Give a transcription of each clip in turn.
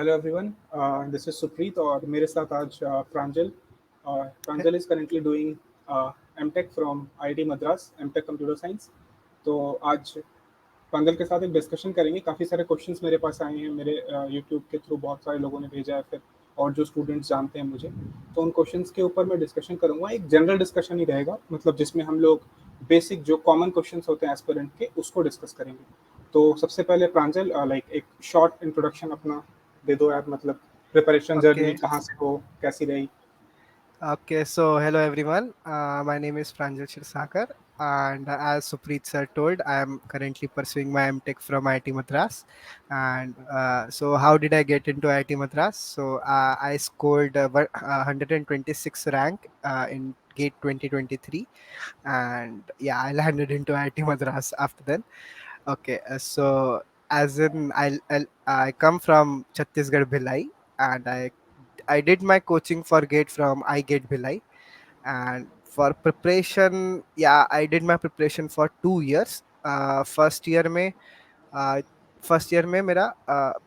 Hello everyone, this is Supreet और मेरे साथ आज Pranjal. Pranjal is currently doing M Tech from IIT Madras, M Tech computer science. तो आज प्रांजल के साथ एक डिस्कशन करेंगे। काफ़ी सारे क्वेश्चंस मेरे पास आए हैं, मेरे यूट्यूब के थ्रू बहुत सारे लोगों ने भेजा है, फिर और जो स्टूडेंट्स जानते हैं मुझे, तो उन क्वेश्चंस के ऊपर मैं डिस्कशन करूंगा। एक जनरल डिस्कशन ही रहेगा, मतलब जिसमें हम लोग बेसिक जो कॉमन क्वेश्चंस होते हैं एस्पिरेंट के, उसको डिस्कस करेंगे। तो सबसे पहले प्रांजल, लाइक एक शॉर्ट इंट्रोडक्शन अपना दे दो यार, मतलब प्रिपरेशन जर्नी Okay, कहाँ से हो, कैसी रही। okay. So, hello everyone. My name is Pranjal Shirsakar, and as Supreet sir told, I am currently pursuing my MTech from IIT Madras. And so, how did I get into IIT Madras? So, I scored 126 rank in GATE 2023, and yeah, I landed into IIT Madras after then. Okay, so as in I come from Chhattisgarh Bhilai, and I did my coaching for GATE from iGate Bhilai, and for preparation, yeah, I did my preparation for 2 years. uh, first year में मेरा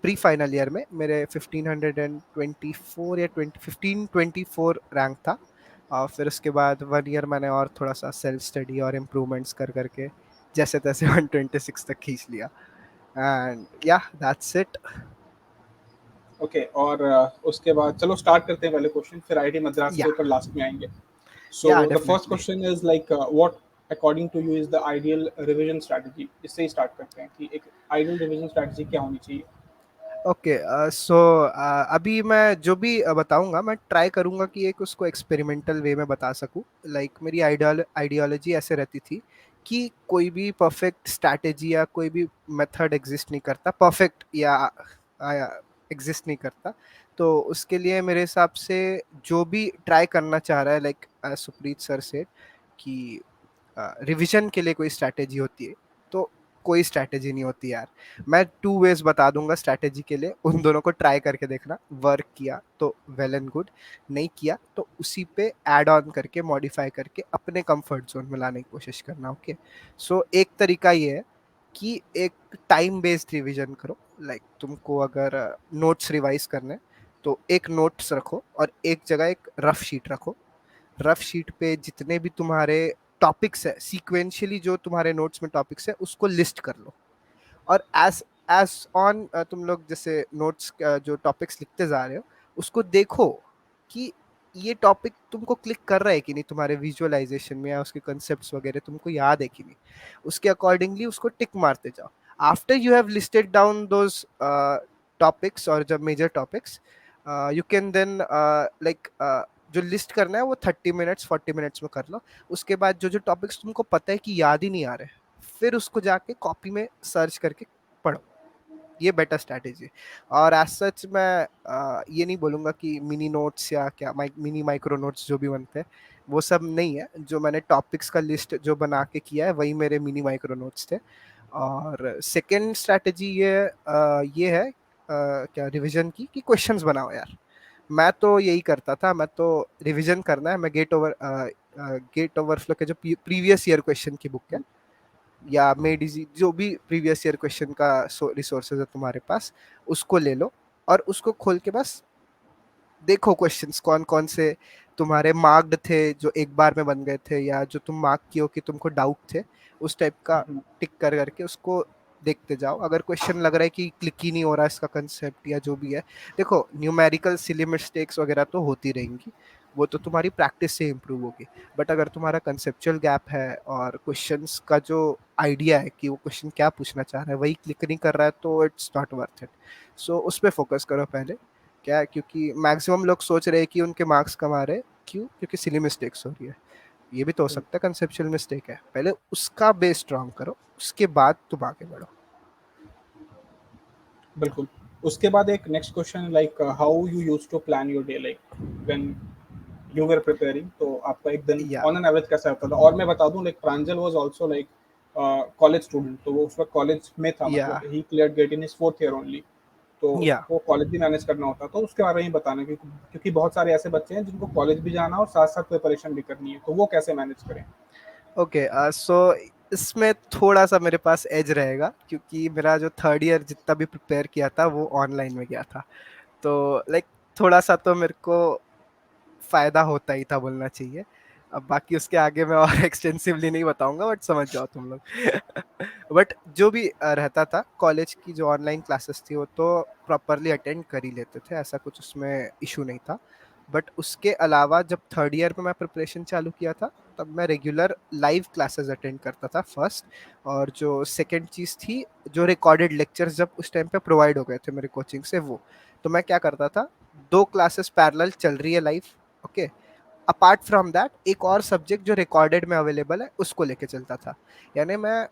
pre final year में मेरे 1524 या 1524 rank था। और फिर उसके बाद 1 ईयर मैंने और थोड़ा सा सेल्फ स्टडी और इम्प्रूवमेंट्स कर करके जैसे तैसे 126 तक खींच लिया। एंड या दैट्स इट। ओके, और उसके बाद चलो स्टार्ट करते हैं पहले क्वेश्चन, फिर आईआईटी मद्रास या के ऊपर लास्ट में आएंगे। So या the first definitely. question is like, what according to you is the ideal revision strategy? इससे ही start करते हैं कि एक ideal revision strategy क्या होनी चाहिए। ओके, सो अभी मैं जो भी बताऊंगा मैं ट्राई करूंगा कि एक उसको एक्सपेरिमेंटल वे में बता सकूं। मेरी आइडियोलॉजी ऐसे रहती थी कि कोई भी परफेक्ट स्ट्रैटेजी या कोई भी मेथड एग्जिस्ट नहीं करता, परफेक्ट या एग्जिस्ट नहीं करता। तो उसके लिए मेरे हिसाब से जो भी ट्राई करना चाह रहा है, सुप्रीत सर से, कि रिवीजन के लिए कोई स्ट्रैटेजी होती है, तो कोई स्ट्रैटेजी नहीं होती यार। मैं 2 वेज बता दूंगा स्ट्रैटेजी के लिए, उन दोनों को ट्राई करके देखना। वर्क किया तो वेल एंड गुड, नहीं किया तो उसी पे ऐड ऑन करके मॉडिफाई करके अपने कंफर्ट जोन में लाने की कोशिश करना। ओके, सो एक तरीका ये है कि एक टाइम बेस्ड रिवीजन करो। तुमको अगर नोट्स रिवाइज करने हैं, तो एक नोट्स रखो और एक जगह एक रफ शीट रखो। रफ शीट पे जितने भी तुम्हारे टॉपिक्स है, सीक्वेंशियली जो तुम्हारे नोट्स में टॉपिक्स है, उसको लिस्ट कर लो। और एज एज ऑन तुम लोग जैसे नोट्स जो टॉपिक्स लिखते जा रहे हो, उसको देखो कि ये टॉपिक तुमको क्लिक कर रहा है कि नहीं, तुम्हारे विजुअलाइजेशन में या उसके कंसेप्ट्स वगैरह तुमको याद है कि नहीं। उसके अकॉर्डिंगली उसको टिक मारते जाओ। After you have listed down those topics और जब major topics, you can then जो लिस्ट करना है वो 30 मिनट्स 40 मिनट्स में कर लो। उसके बाद जो जो टॉपिक्स तुमको पता है कि याद ही नहीं आ रहे, फिर उसको जाके कॉपी में सर्च करके पढ़ो। ये बेटर स्ट्रैटेजी है। और एज सच मैं ये नहीं बोलूंगा कि मिनी नोट्स या क्या मिनी माइक्रो नोट्स जो भी बनते हैं वो सब नहीं है। जो मैंने टॉपिक्स का लिस्ट जो बना के किया है वही मेरे मिनी माइक्रो नोट्स थे। और सेकेंड स्ट्रैटेजी ये है क्या रिवीजन की, कि क्वेश्चंस बनाओ यार। मैं तो यही करता था। मैं तो रिवीजन करना है, मैं गेट ओवरफ्लो के जो प्रीवियस ईयर क्वेश्चन की बुक है, या मेड इजी जो भी प्रीवियस ईयर क्वेश्चन का रिसोर्सेज है तुम्हारे पास, उसको ले लो और उसको खोल के बस देखो क्वेश्चंस कौन कौन से तुम्हारे मार्क्ड थे, जो एक बार में बन गए थे, या जो तुम मार्क किए हो कि तुमको डाउट थे, उस टाइप का टिक कर करके उसको देखते जाओ। अगर क्वेश्चन लग रहा है कि क्लिक ही नहीं हो रहा इसका कंसेप्ट या जो भी है, देखो न्यूमेरिकल सिली मिस्टेक्स वगैरह तो होती रहेंगी, वो तो तुम्हारी प्रैक्टिस से इम्प्रूव होगी। बट अगर तुम्हारा कंसेप्चुअल गैप है और क्वेश्चंस का जो आइडिया है कि वो क्वेश्चन क्या पूछना चाह रहा है वही क्लिक नहीं कर रहा है, तो इट्स नॉट वर्थ इट। सो उस पर फोकस करो पहले। क्या है, क्योंकि मैक्सिमम लोग सोच रहे हैं कि उनके मार्क्स कम आ रहे हैं, क्यों? क्योंकि सिली मिस्टेक्स हो रही है। ये भी तो हो सकता है कंसेप्चुअल मिस्टेक है। पहले उसका बेस स्ट्रॉन्ग करो, उसके बाद तुम आगे बढ़ो। बिल्कुल। उसके बाद एक next question, like how you use to plan your day, like when you were preparing, तो आपका एक दिन या ऑन एन एवरेज कैसा होता था। और मैं बता दूं, like Pranjal was also like college student, तो वो उस वक्त कॉलेज में था, या मतलब ही cleared get in his fourth year only. तो या उसको कॉलेज भी मैनेज करना होता, तो उसके बारे में ही बताना, क्योंकि बहुत सारे ऐसे बच्चे हैं जिनको कॉलेज भी जाना और साथ साथ प्रिपरेशन भी करनी है, तो वो कैसे मैनेज करें। ओके, सो इसमें थोड़ा सा मेरे पास एज रहेगा, क्योंकि मेरा जो थर्ड ईयर जितना भी प्रिपेयर किया था वो ऑनलाइन में गया था। तो लाइक थोड़ा सा तो मेरे को फायदा होता ही था बोलना चाहिए। अब बाकी उसके आगे मैं और एक्सटेंसिवली नहीं बताऊंगा, बट समझ जाओ तुम लोग। बट जो भी रहता था, कॉलेज की जो ऑनलाइन क्लासेस थी वो तो प्रॉपरली अटेंड कर ही लेते थे, ऐसा कुछ उसमें इशू नहीं था। बट उसके अलावा जब थर्ड ईयर में मैं प्रिपरेशन चालू किया था, तब मैं रेगुलर लाइव क्लासेस अटेंड करता था फर्स्ट। और जो सेकंड चीज़ थी, जो रिकॉर्डेड लेक्चर्स जब उस टाइम पे प्रोवाइड हो गए थे मेरे कोचिंग से, वो तो मैं क्या करता था, 2 क्लासेस पैरेलल चल रही है live, okay, apart from that एक और सब्जेक्ट जो रिकॉर्डेड में अवेलेबल है उसको लेके चलता था। यानी मैं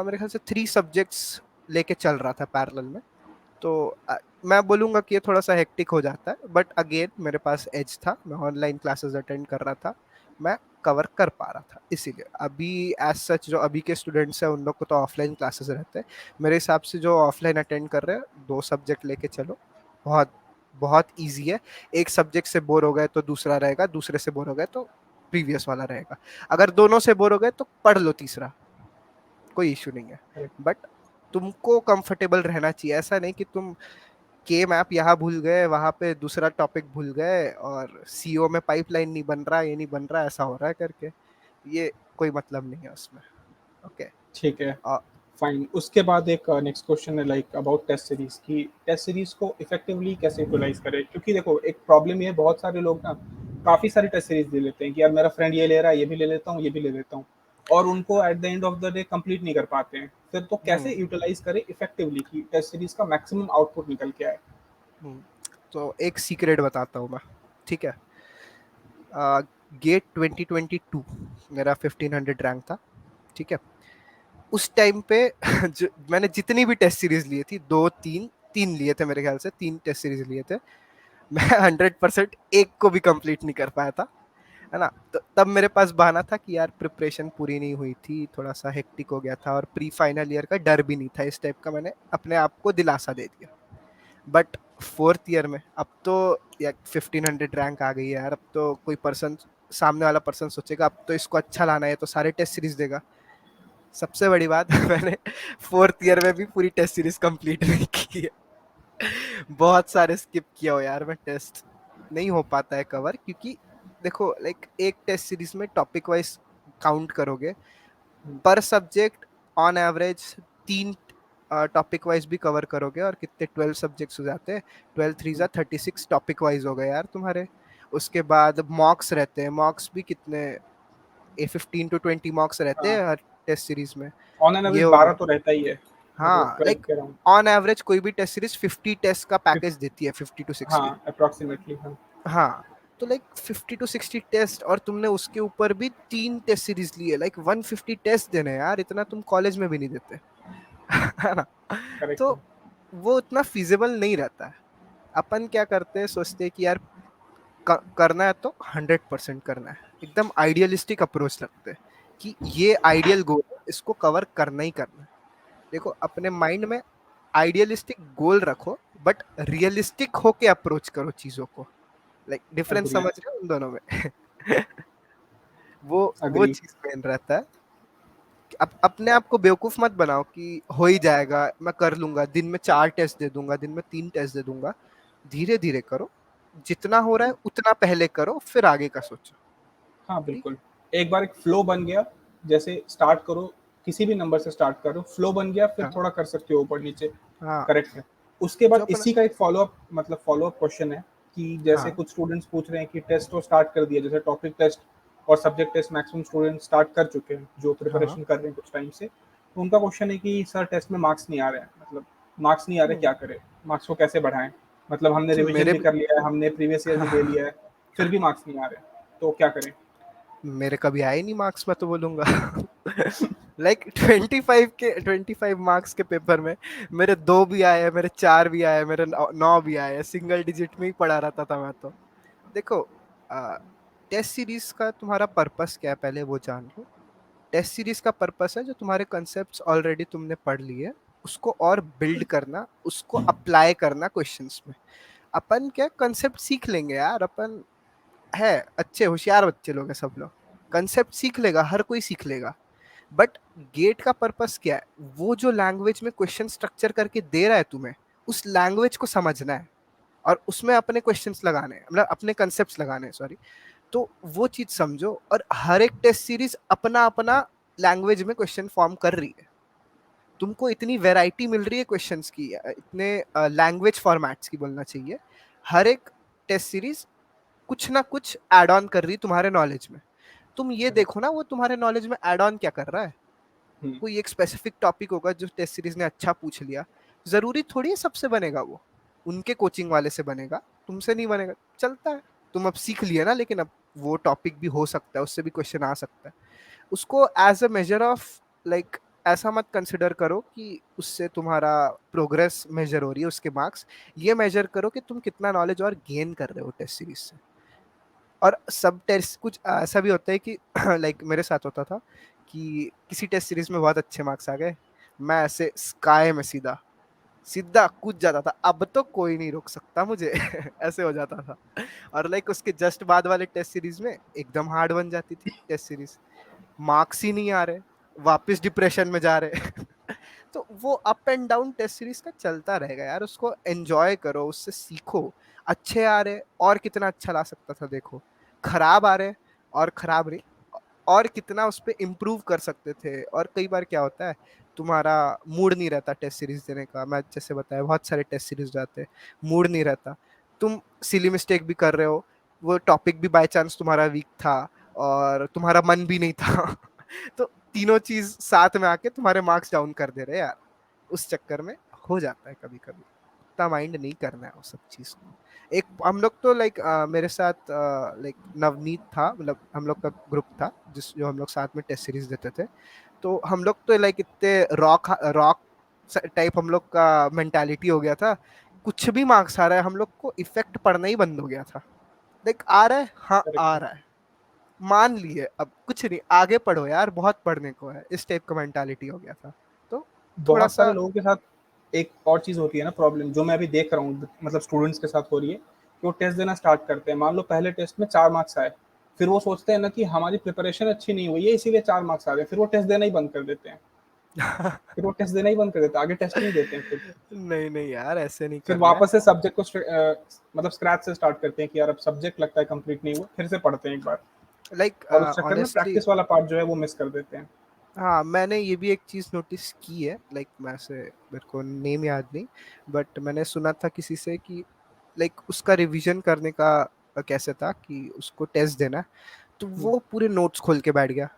मेरे ख्याल से 3 सब्जेक्ट्स लेके चल रहा था पैरेलल में। तो मैं बोलूंगा कि ये थोड़ा सा हेक्टिक हो जाता है, बट अगेन मेरे पास एज था, मैं ऑनलाइन क्लासेस अटेंड कर रहा था, मैं कवर कर पा रहा था। इसीलिए अभी एज सच जो अभी के स्टूडेंट्स हैं उन लोग को तो ऑफलाइन क्लासेस रहते हैं। मेरे हिसाब से जो ऑफलाइन अटेंड कर रहे हैं, 2 सब्जेक्ट लेके चलो, बहुत बहुत ईजी है। एक सब्जेक्ट से बोर हो गए तो दूसरा रहेगा, दूसरे से बोर हो गए तो प्रीवियस वाला रहेगा। अगर दोनों से बोर हो गए तो पढ़ लो तीसरा, कोई इशू नहीं है। बट तुमको कंफर्टेबल रहना चाहिए, ऐसा नहीं कि तुम के मैप यहाँ भूल गए, वहां पे दूसरा टॉपिक भूल गए, और सीओ में पाइपलाइन नहीं बन रहा, ये नहीं बन रहा, ऐसा हो रहा है करके। ये कोई मतलब नहीं है उसमें। ओके। ठीक है, फाइन। उसके बाद एक नेक्स्ट क्वेश्चन है लाइक अबाउट टेस्ट सीरीज की, टेस्ट सीरीज को इफेक्टिवली कैसे यूटिलाइज करें, क्योंकि देखो एक प्रॉब्लम ये है, बहुत सारे लोग ना काफी सारी टेस्ट सीरीज ले लेते हैं कि यार मेरा फ्रेंड ये ले रहा है, ये भी ले लेता हूँ, ये भी ले लेता हूँ, और उनको at the end of the day complete नहीं कर पाते हैं। फिर तो हम्म कैसे यूटिलाइज करें इफेक्टिवली कि टेस्ट सीरीज का मैक्सिमम आउटपुट निकल के आए? हम्म। तो एक सीक्रेट बताता हूँ मैं, ठीक है। गेट 2022 मेरा 1500 रैंक था, ठीक है। उस टाइम पे मैंने जितनी भी टेस्ट सीरीज लिए थी, दो तीन तीन लिए थे मेरे ख्याल से, 3 टेस्ट सीरीज लिए थे, मैं 100% एक को भी कंप्लीट नहीं कर पाया था, है ना। तो तब मेरे पास बहाना था कि यार प्रिपरेशन पूरी नहीं हुई थी, थोड़ा सा हेक्टिक हो गया था, और प्री फाइनल ईयर का डर भी नहीं था, इस टाइप का मैंने अपने आप को दिलासा दे दिया। बट फोर्थ ईयर में अब तो यार 1500 रैंक आ गई है यार, अब तो कोई पर्सन, सामने वाला पर्सन सोचेगा अब तो इसको अच्छा लाना है तो सारे टेस्ट सीरीज देगा। सबसे बड़ी बात, मैंने फोर्थ ईयर में भी पूरी टेस्ट सीरीज कंप्लीट नहीं की है। बहुत सारे स्किप किया हो यार मैं टेस्ट, नहीं हो पाता है कवर, क्योंकि देखो लाइक एक टेस्ट सीरीज में टॉपिक वाइज काउंट करोगे, पर subject on average 3 topic wise भी कवर करोगे, और कितने 12 सब्जेक्ट्स हो जाते हैं, 12 3 जा 36 टॉपिक वाइज हो गए यार तुम्हारे। उसके बाद मॉक्स रहते हैं, मॉक्स भी कितने, 15 to 20 मॉक्स रहते हाँ, हैं हर टेस्ट सीरीज में। ऑन एन ये एवरेज हो 12 गया। तो रहता ही है, मतलब हाँ 12 लाइक के अराउंड। ऑन एवरेज कोई भी टेस्ट सीरीज 50 टेस्ट का पैकेज देती है, 50 to 60। हाँ, अप्रोक्सीमेटली, हाँ। हाँ, तो लाइक 50 to 60 टेस्ट, और तुमने उसके ऊपर भी 3 टेस्ट सीरीज लिए, लाइक 150 टेस्ट देने हैं यार, इतना तुम कॉलेज में भी नहीं देते। है ना। करेक्ट तो है। वो उतना फिजिबल नहीं रहता है। अपन क्या करते हैं, सोचते हैं कि यार करना है तो 100% करना है, एकदम आइडियलिस्टिक अप्रोच रखते हैं कि ये आइडियल गोल है, इसको कवर करना ही करना है। देखो अपने माइंड में आइडियलिस्टिक गोल रखो, बट रियलिस्टिक होके अप्रोच करो चीजों को। Like difference agree. समझ रहे हो उन दोनों में? वो अग्री। चीज मेन रहता है। अपने आप को बेवकूफ मत बनाओ कि हो ही जाएगा, मैं कर लूंगा, दिन में 4 टेस्ट दे दूंगा, दिन में 3 टेस्ट दे दूंगा। धीरे धीरे करो, जितना हो रहा है उतना पहले करो, फिर आगे का सोचो। हाँ, ठीक। बिल्कुल। एक बार एक फ्लो बन गया, जैसे स्टार्ट करो, किसी भी नंबर से स्टार्ट करो, फ्लो बन गया, फिर हाँ थोड़ा कर सकते हो ऊपर नीचे। हाँ। करेक्ट है। उसके जो बाद अपना। इसी का एक फॉलो अप, मतलब फॉलो अप क्वेश्चन है कि जैसे हाँ कुछ स्टूडेंट्स पूछ रहे हैं कि टेस्ट तो स्टार्ट कर दिया, जैसे टॉपिक टेस्ट और subject test maximum student start कर चुके हैं जो हाँ। प्रिपरेशन कर रहे हैं कुछ टाइम से। तो उनका क्वेश्चन है कि सर टेस्ट में मार्क्स नहीं आ रहे हैं, मतलब मार्क्स नहीं आ रहे, हम्म, क्या करें? मार्क्स को कैसे बढ़ाएं? मतलब हमने तो रिवीजन मेरे भी भी। कर लिया है, हमने प्रीवियस ईयर भी दे लिया है, फिर भी मार्क्स नहीं आ रहे, तो क्या करें? मेरे कभी आए नहीं मार्क्स, मैं तो बोलूंगा। लाइक 25 मार्क्स के पेपर में मेरे 2 भी आए हैं, मेरे 4 भी आए हैं, मेरे 9 भी आए हैं, सिंगल डिजिट में ही पढ़ा रहता था मैं तो। देखो, टेस्ट सीरीज का तुम्हारा पर्पस क्या है पहले वो जान लो। टेस्ट सीरीज का पर्पस है जो तुम्हारे कॉन्सेप्ट्स ऑलरेडी तुमने पढ़ लिए, उसको और बिल्ड करना, उसको अप्लाई करना क्वेश्चंस में। अपन क्या कंसेप्ट सीख लेंगे यार, अपन है अच्छे होशियार बच्चे लोग हैं सब लोग, कंसेप्ट सीख लेगा, हर कोई सीख लेगा। बट गेट का पर्पस क्या है, वो जो लैंग्वेज में क्वेश्चन स्ट्रक्चर करके दे रहा है तुम्हें, उस लैंग्वेज को समझना है। और उसमें अपने क्वेश्चंस लगाने हैं, मतलब अपने कंसेप्ट्स लगाने हैं, सॉरी। तो वो चीज समझो, और हर एक टेस्ट सीरीज अपना अपना लैंग्वेज में क्वेश्चन फॉर्म कर रही है। तुमको इतनी वैरायटी मिल रही है क्वेश्चंस की, इतने लैंग्वेज फॉर्मेट्स की बोलना चाहिए। हर एक टेस्ट सीरीज कुछ ना कुछ ऐड ऑन कर रही है तुम्हारे नॉलेज में। तुम ये करेक्ट। देखो ना वो तुम्हारे नॉलेज में ऐड ऑन क्या कर रहा है। हम्म। कोई एक स्पेसिफिक टॉपिक होगा जो टेस्ट सीरीज ने अच्छा पूछ लिया, जरूरी थोड़ी है सबसे बनेगा वो, उनके कोचिंग वाले से बनेगा, तुमसे नहीं बनेगा, चलता है। तुम अब सीख लिया ना, लेकिन अब वो टॉपिक भी हो सकता है, उससे भी क्वेश्चन आ सकता है। उसको as a major of, like, ऐसा मत कंसिडर करो कि उससे तुम्हारा प्रोग्रेस मेजर हो रही है, उसके मार्क्स। ये मेजर करो कि तुम कितना नॉलेज और गेन कर रहे हो टेस्ट सीरीज से। और सब टेस्ट कुछ ऐसा भी होता है कि लाइक मेरे साथ होता था कि किसी टेस्ट सीरीज में बहुत अच्छे मार्क्स आ गए, मैं ऐसे स्काई में सीधा सीधा कूद जाता था, अब तो कोई नहीं रोक सकता मुझे। ऐसे हो जाता था। और लाइक उसके जस्ट बाद वाले टेस्ट सीरीज में एकदम हार्ड बन जाती थी टेस्ट सीरीज, मार्क्स ही नहीं आ रहे, वापस डिप्रेशन में जा रहे। तो वो up and down test series का चलता रहेगा यार, उसको एंजॉय करो, उससे सीखो। अच्छे आ रहे और कितना अच्छा ला सकता था देखो, खराब आ रहे और खराब नहीं, और कितना उस पे इम्प्रूव कर सकते थे। और कई बार क्या होता है, तुम्हारा मूड नहीं रहता टेस्ट सीरीज देने का, मैं जैसे बताया बहुत सारे टेस्ट सीरीज जाते हैं, मूड नहीं रहता, तुम सिली मिस्टेक भी कर रहे हो, वो टॉपिक भी बाय चांस तुम्हारा वीक था, और तुम्हारा मन भी नहीं था। तो तीनों चीज साथ में आके तुम्हारे मार्क्स डाउन कर दे रहे हैं यार। उस चक्कर में हो जाता है कभी कभी, इतना माइंड नहीं करना है वो सब चीज को। एक हम लोग तो लाइक मेरे साथ लाइक नवनीत था, मतलब हम लोग का ग्रुप था जिस जो हम लोग साथ में टेस्ट सीरीज देते थे। तो हम लोग तो लाइक इतने रॉक रॉक टाइप हम लोग का मेंटालिटी हो गया था, कुछ भी मार्क्स आ रहा है हम लोग को इफेक्ट पड़ना ही बंद हो गया था। लाइक आ रहा है, हाँ आ करेक्ट। रहा है, मान लिए, अब कुछ नहीं, आगे पढ़ो यार, बहुत पढ़ने को है, इस टाइप का मेंटालिटी हो गया था। तो थोड़ा बहुत सारे सा, लोगों के साथ एक और चीज़ होती है ना, प्रॉब्लम जो मैं अभी देख रहा हूँ, मतलब स्टूडेंट्स के साथ हो रही है कि वो टेस्ट देना स्टार्ट करते हैं। मान लो पहले टेस्ट में 4 मार्क्स आए, फिर वो सोचते हैं ना कि हमारी प्रिपरेशन अच्छी नहीं हुई है इसीलिए 4 मार्क्स आ गए, फिर वो टेस्ट देना ही बंद कर देते हैं। फिर वो टेस्ट देना ही बंद कर देते हैं, आगे टेस्ट ही नहीं देते हैं फिर। नहीं नहीं यार ऐसे नहीं फिर करना है। वापस से सब्जेक्ट को मतलब स्क्रैच से स्टार्ट करते हैं कि यार अब सब्जेक्ट लगता है कंप्लीट नहीं हुआ, फिर से पढ़ते हैं एक बार। लाइक और उस चक्कर में ऑनेस्टली, प्रैक्टिस वाला पार्ट जो है वो मिस कर देते हैं। हाँ मैंने ये भी एक चीज नोटिस की है, लाइक मैं से, मेरे को नेम याद नहीं, बट मैंने सुना था किसी से कि लाइक उसका रिवीजन करने का कैसे था कि उसको टेस्ट देना है, तो हम्म। वो पूरे नोट्स खोल के बैठ गया,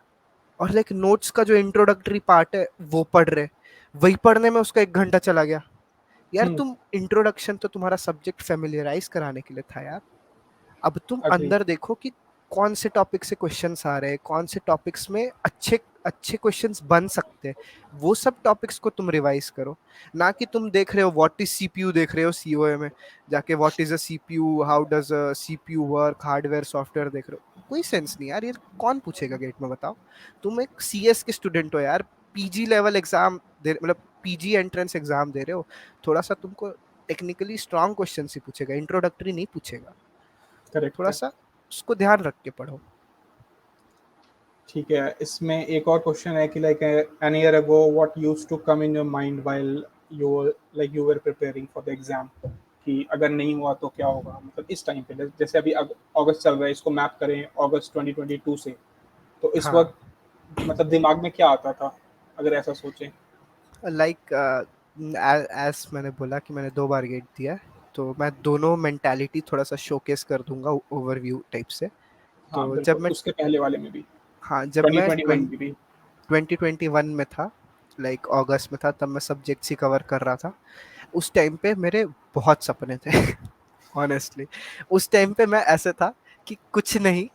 और लाइक नोट्स का जो इंट्रोडक्टरी पार्ट है वो पढ़ रहे, वही पढ़ने में उसका 1 घंटा चला गया। यार हम्म। तुम इंट्रोडक्शन तो तुम्हारा सब्जेक्ट फेमिलियराइज कराने के लिए था यार, अब तुम अग्री। अंदर देखो कि कौन से टॉपिक से क्वेश्चंस आ रहे हैं, कौन से टॉपिक्स में अच्छे अच्छे क्वेश्चंस बन सकते हैं, वो सब टॉपिक्स को तुम रिवाइज करो। ना कि तुम देख रहे हो व्हाट इज सीपीयू, देख रहे हो सीओए में जाके what is a CPU, how does a CPU work, hardware software देख रहे हो, कोई सेंस नहीं यार, ये कौन पूछेगा गेट में, बताओ। तुम एक सीएस के स्टूडेंट हो यार, पीजी लेवल एग्जाम दे, मतलब पीजी एंट्रेंस एग्जाम दे रहे हो, थोड़ा सा तुमको टेक्निकली स्ट्रांग क्वेश्चन ही पूछेगा, इंट्रोडक्टरी नहीं पूछेगा। करेक्ट थोड़ा है। सा उसको ध्यान रख के पढ़ो। ठीक है, इसमें एक और क्वेश्चन है कि like an year ago what used to come in your mind while you were preparing for the exam, कि अगर नहीं हुआ तो क्या होगा, मतलब इस टाइम पे जैसे अभी अगस्त चल रहा है, इसको मैप करें अगस्त 2022 से, तो इस हाँ, वक्त मतलब दिमाग में क्या आता था अगर ऐसा सोचें। लाइक एज मैंने बोला कि मैंने 2 बार गेट दिया है, तो मैं दोनों मेंटालिटी थोड़ा सा शोकेस कर दूंगा ओवरव्यू टाइप से। हाँ तो बिल्कुल, उसके पहले वाले में भी हाँ जब मैं 2021 में भी। 2021 में था, लाइक अगस्त में था, तब मैं सब्जेक्ट्स ही कवर कर रहा था। उस टाइम पे मेरे बहुत सपने थे। ऑनेस्टली उस टाइम पे मैं ऐसे था कि कुछ नहीं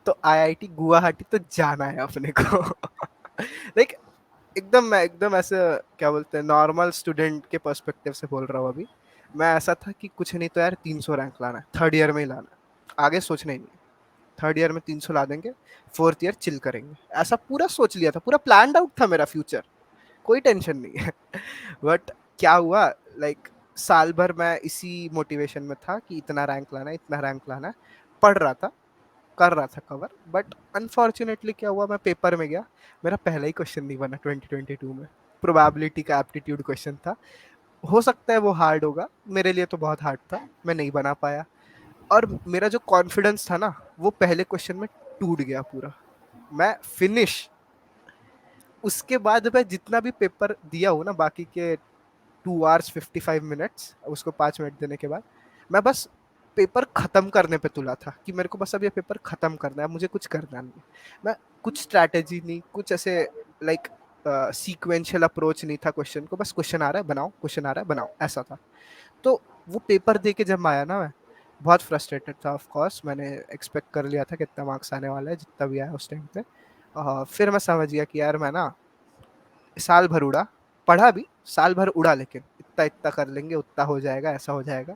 तो आईआईटी गुवाहाटी तो जाना है अपने को। लाइक एकदम, मैं एकदम ऐसे, क्या बोलते हैं, नॉर्मल स्टूडेंट के पर्सपेक्टिव से बोल रहा हूँ अभी। मैं ऐसा था कि कुछ नहीं तो यार 300 रैंक लाना है, थर्ड ईयर में ही लाना है, आगे सोचना ही नहीं है। थर्ड ईयर में 300 ला देंगे, फोर्थ ईयर चिल करेंगे, ऐसा पूरा सोच लिया था, पूरा प्लान आउट था मेरा फ्यूचर, कोई टेंशन नहीं है। बट क्या हुआ, लाइक साल भर मैं इसी मोटिवेशन में था कि इतना रैंक लाना है, इतना रैंक लाना है, पढ़ रहा था, कर रहा था कवर। बट अनफॉर्चुनेटली क्या हुआ, मैं पेपर में गया, मेरा पहला ही क्वेश्चन नहीं बना 2022 में, प्रोबेबिलिटी का एप्टीट्यूड क्वेश्चन था, हो सकता है वो हार्ड होगा, मेरे लिए तो बहुत हार्ड था, मैं नहीं बना पाया। और मेरा जो कॉन्फिडेंस था ना, वो पहले क्वेश्चन में टूट गया पूरा। मैं फिनिश। उसके बाद मैं जितना भी पेपर दिया हूँ ना, बाकी के 2 hours 55 minutes, उसको 5 मिनट देने के बाद, मैं बस पेपर खत्म करने पे तुला था कि मेरे को बस अब ये पेपर खत्म करना है, मुझे कुछ करना नहीं है। मैं कुछ स्ट्रैटेजी नहीं, कुछ ऐसे लाइक सीक्वेंशियल अप्रोच नहीं था क्वेश्चन को, बस क्वेश्चन आ रहा है बनाओ, क्वेश्चन आ रहा है बनाओ, ऐसा था। तो वो पेपर दे के जब आया ना, मैं बहुत फ्रस्ट्रेटेड था। ऑफ कोर्स मैंने एक्सपेक्ट कर लिया था कितना मार्क्स आने वाला है, जितना भी आया उस टाइम पे। फिर मैं समझ गया कि यार मैं ना साल भर उड़ा, पढ़ा भी, साल भर उड़ा, लेकिन इतना इतना कर लेंगे, उतना हो जाएगा, ऐसा हो जाएगा।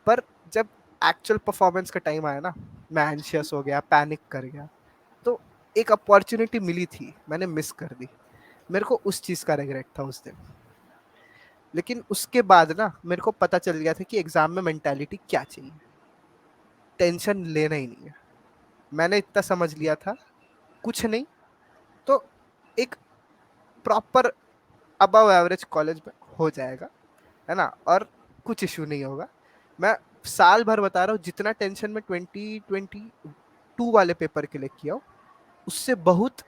पर जब एक्चुअल परफॉर्मेंस का टाइम आया ना, मैं एंशियस हो गया, पैनिक कर गया। तो एक अपॉर्चुनिटी मिली थी, मैंने मिस कर दी। मेरे को उस चीज का रिग्रेट था उस दिन। लेकिन उसके बाद ना मेरे को पता चल गया था कि एग्जाम में मेंटालिटी क्या चाहिए। टेंशन लेना ही नहीं है। मैंने इतना समझ लिया था, कुछ नहीं तो एक प्रॉपर अबव एवरेज कॉलेज में हो जाएगा, है ना, और कुछ इशू नहीं होगा। मैं साल भर बता रहा हूँ, जितना टेंशन में 2022 वाले पेपर के लिए किया हूँ, उससे बहुत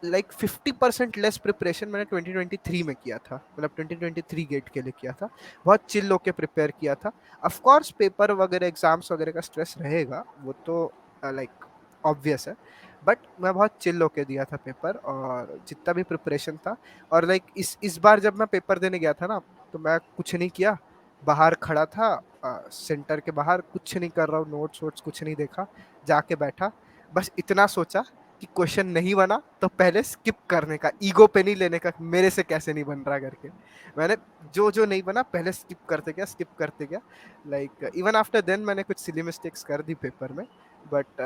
लाइक 50% लेस प्रिपरेशन मैंने 2023 में किया था, मतलब 2023 गेट के लिए किया था। बहुत चिल होके प्रिपेयर किया था। ऑफ कोर्स पेपर वगैरह एग्जाम्स वगैरह का स्ट्रेस रहेगा, वो तो लाइक ऑब्वियस है। बट मैं बहुत चिल होके दिया था पेपर, और जितना भी प्रिपरेशन था। और लाइक इस बार जब मैं पेपर देने गया था ना, तो मैं कुछ नहीं किया, बाहर खड़ा था, सेंटर के बाहर कुछ नहीं कर रहा हूँ, नोट्स वोट्स कुछ नहीं देखा, जाके बैठा, बस इतना सोचा कि क्वेश्चन नहीं बना तो पहले स्किप करने का, ईगो पे नहीं लेने का, मेरे से कैसे नहीं बन रहा करके। मैंने जो जो नहीं बना पहले स्किप करते गया, स्किप करते गया। लाइक इवन आफ्टर देन मैंने कुछ सिली मिस्टेक्स कर दी पेपर में, बट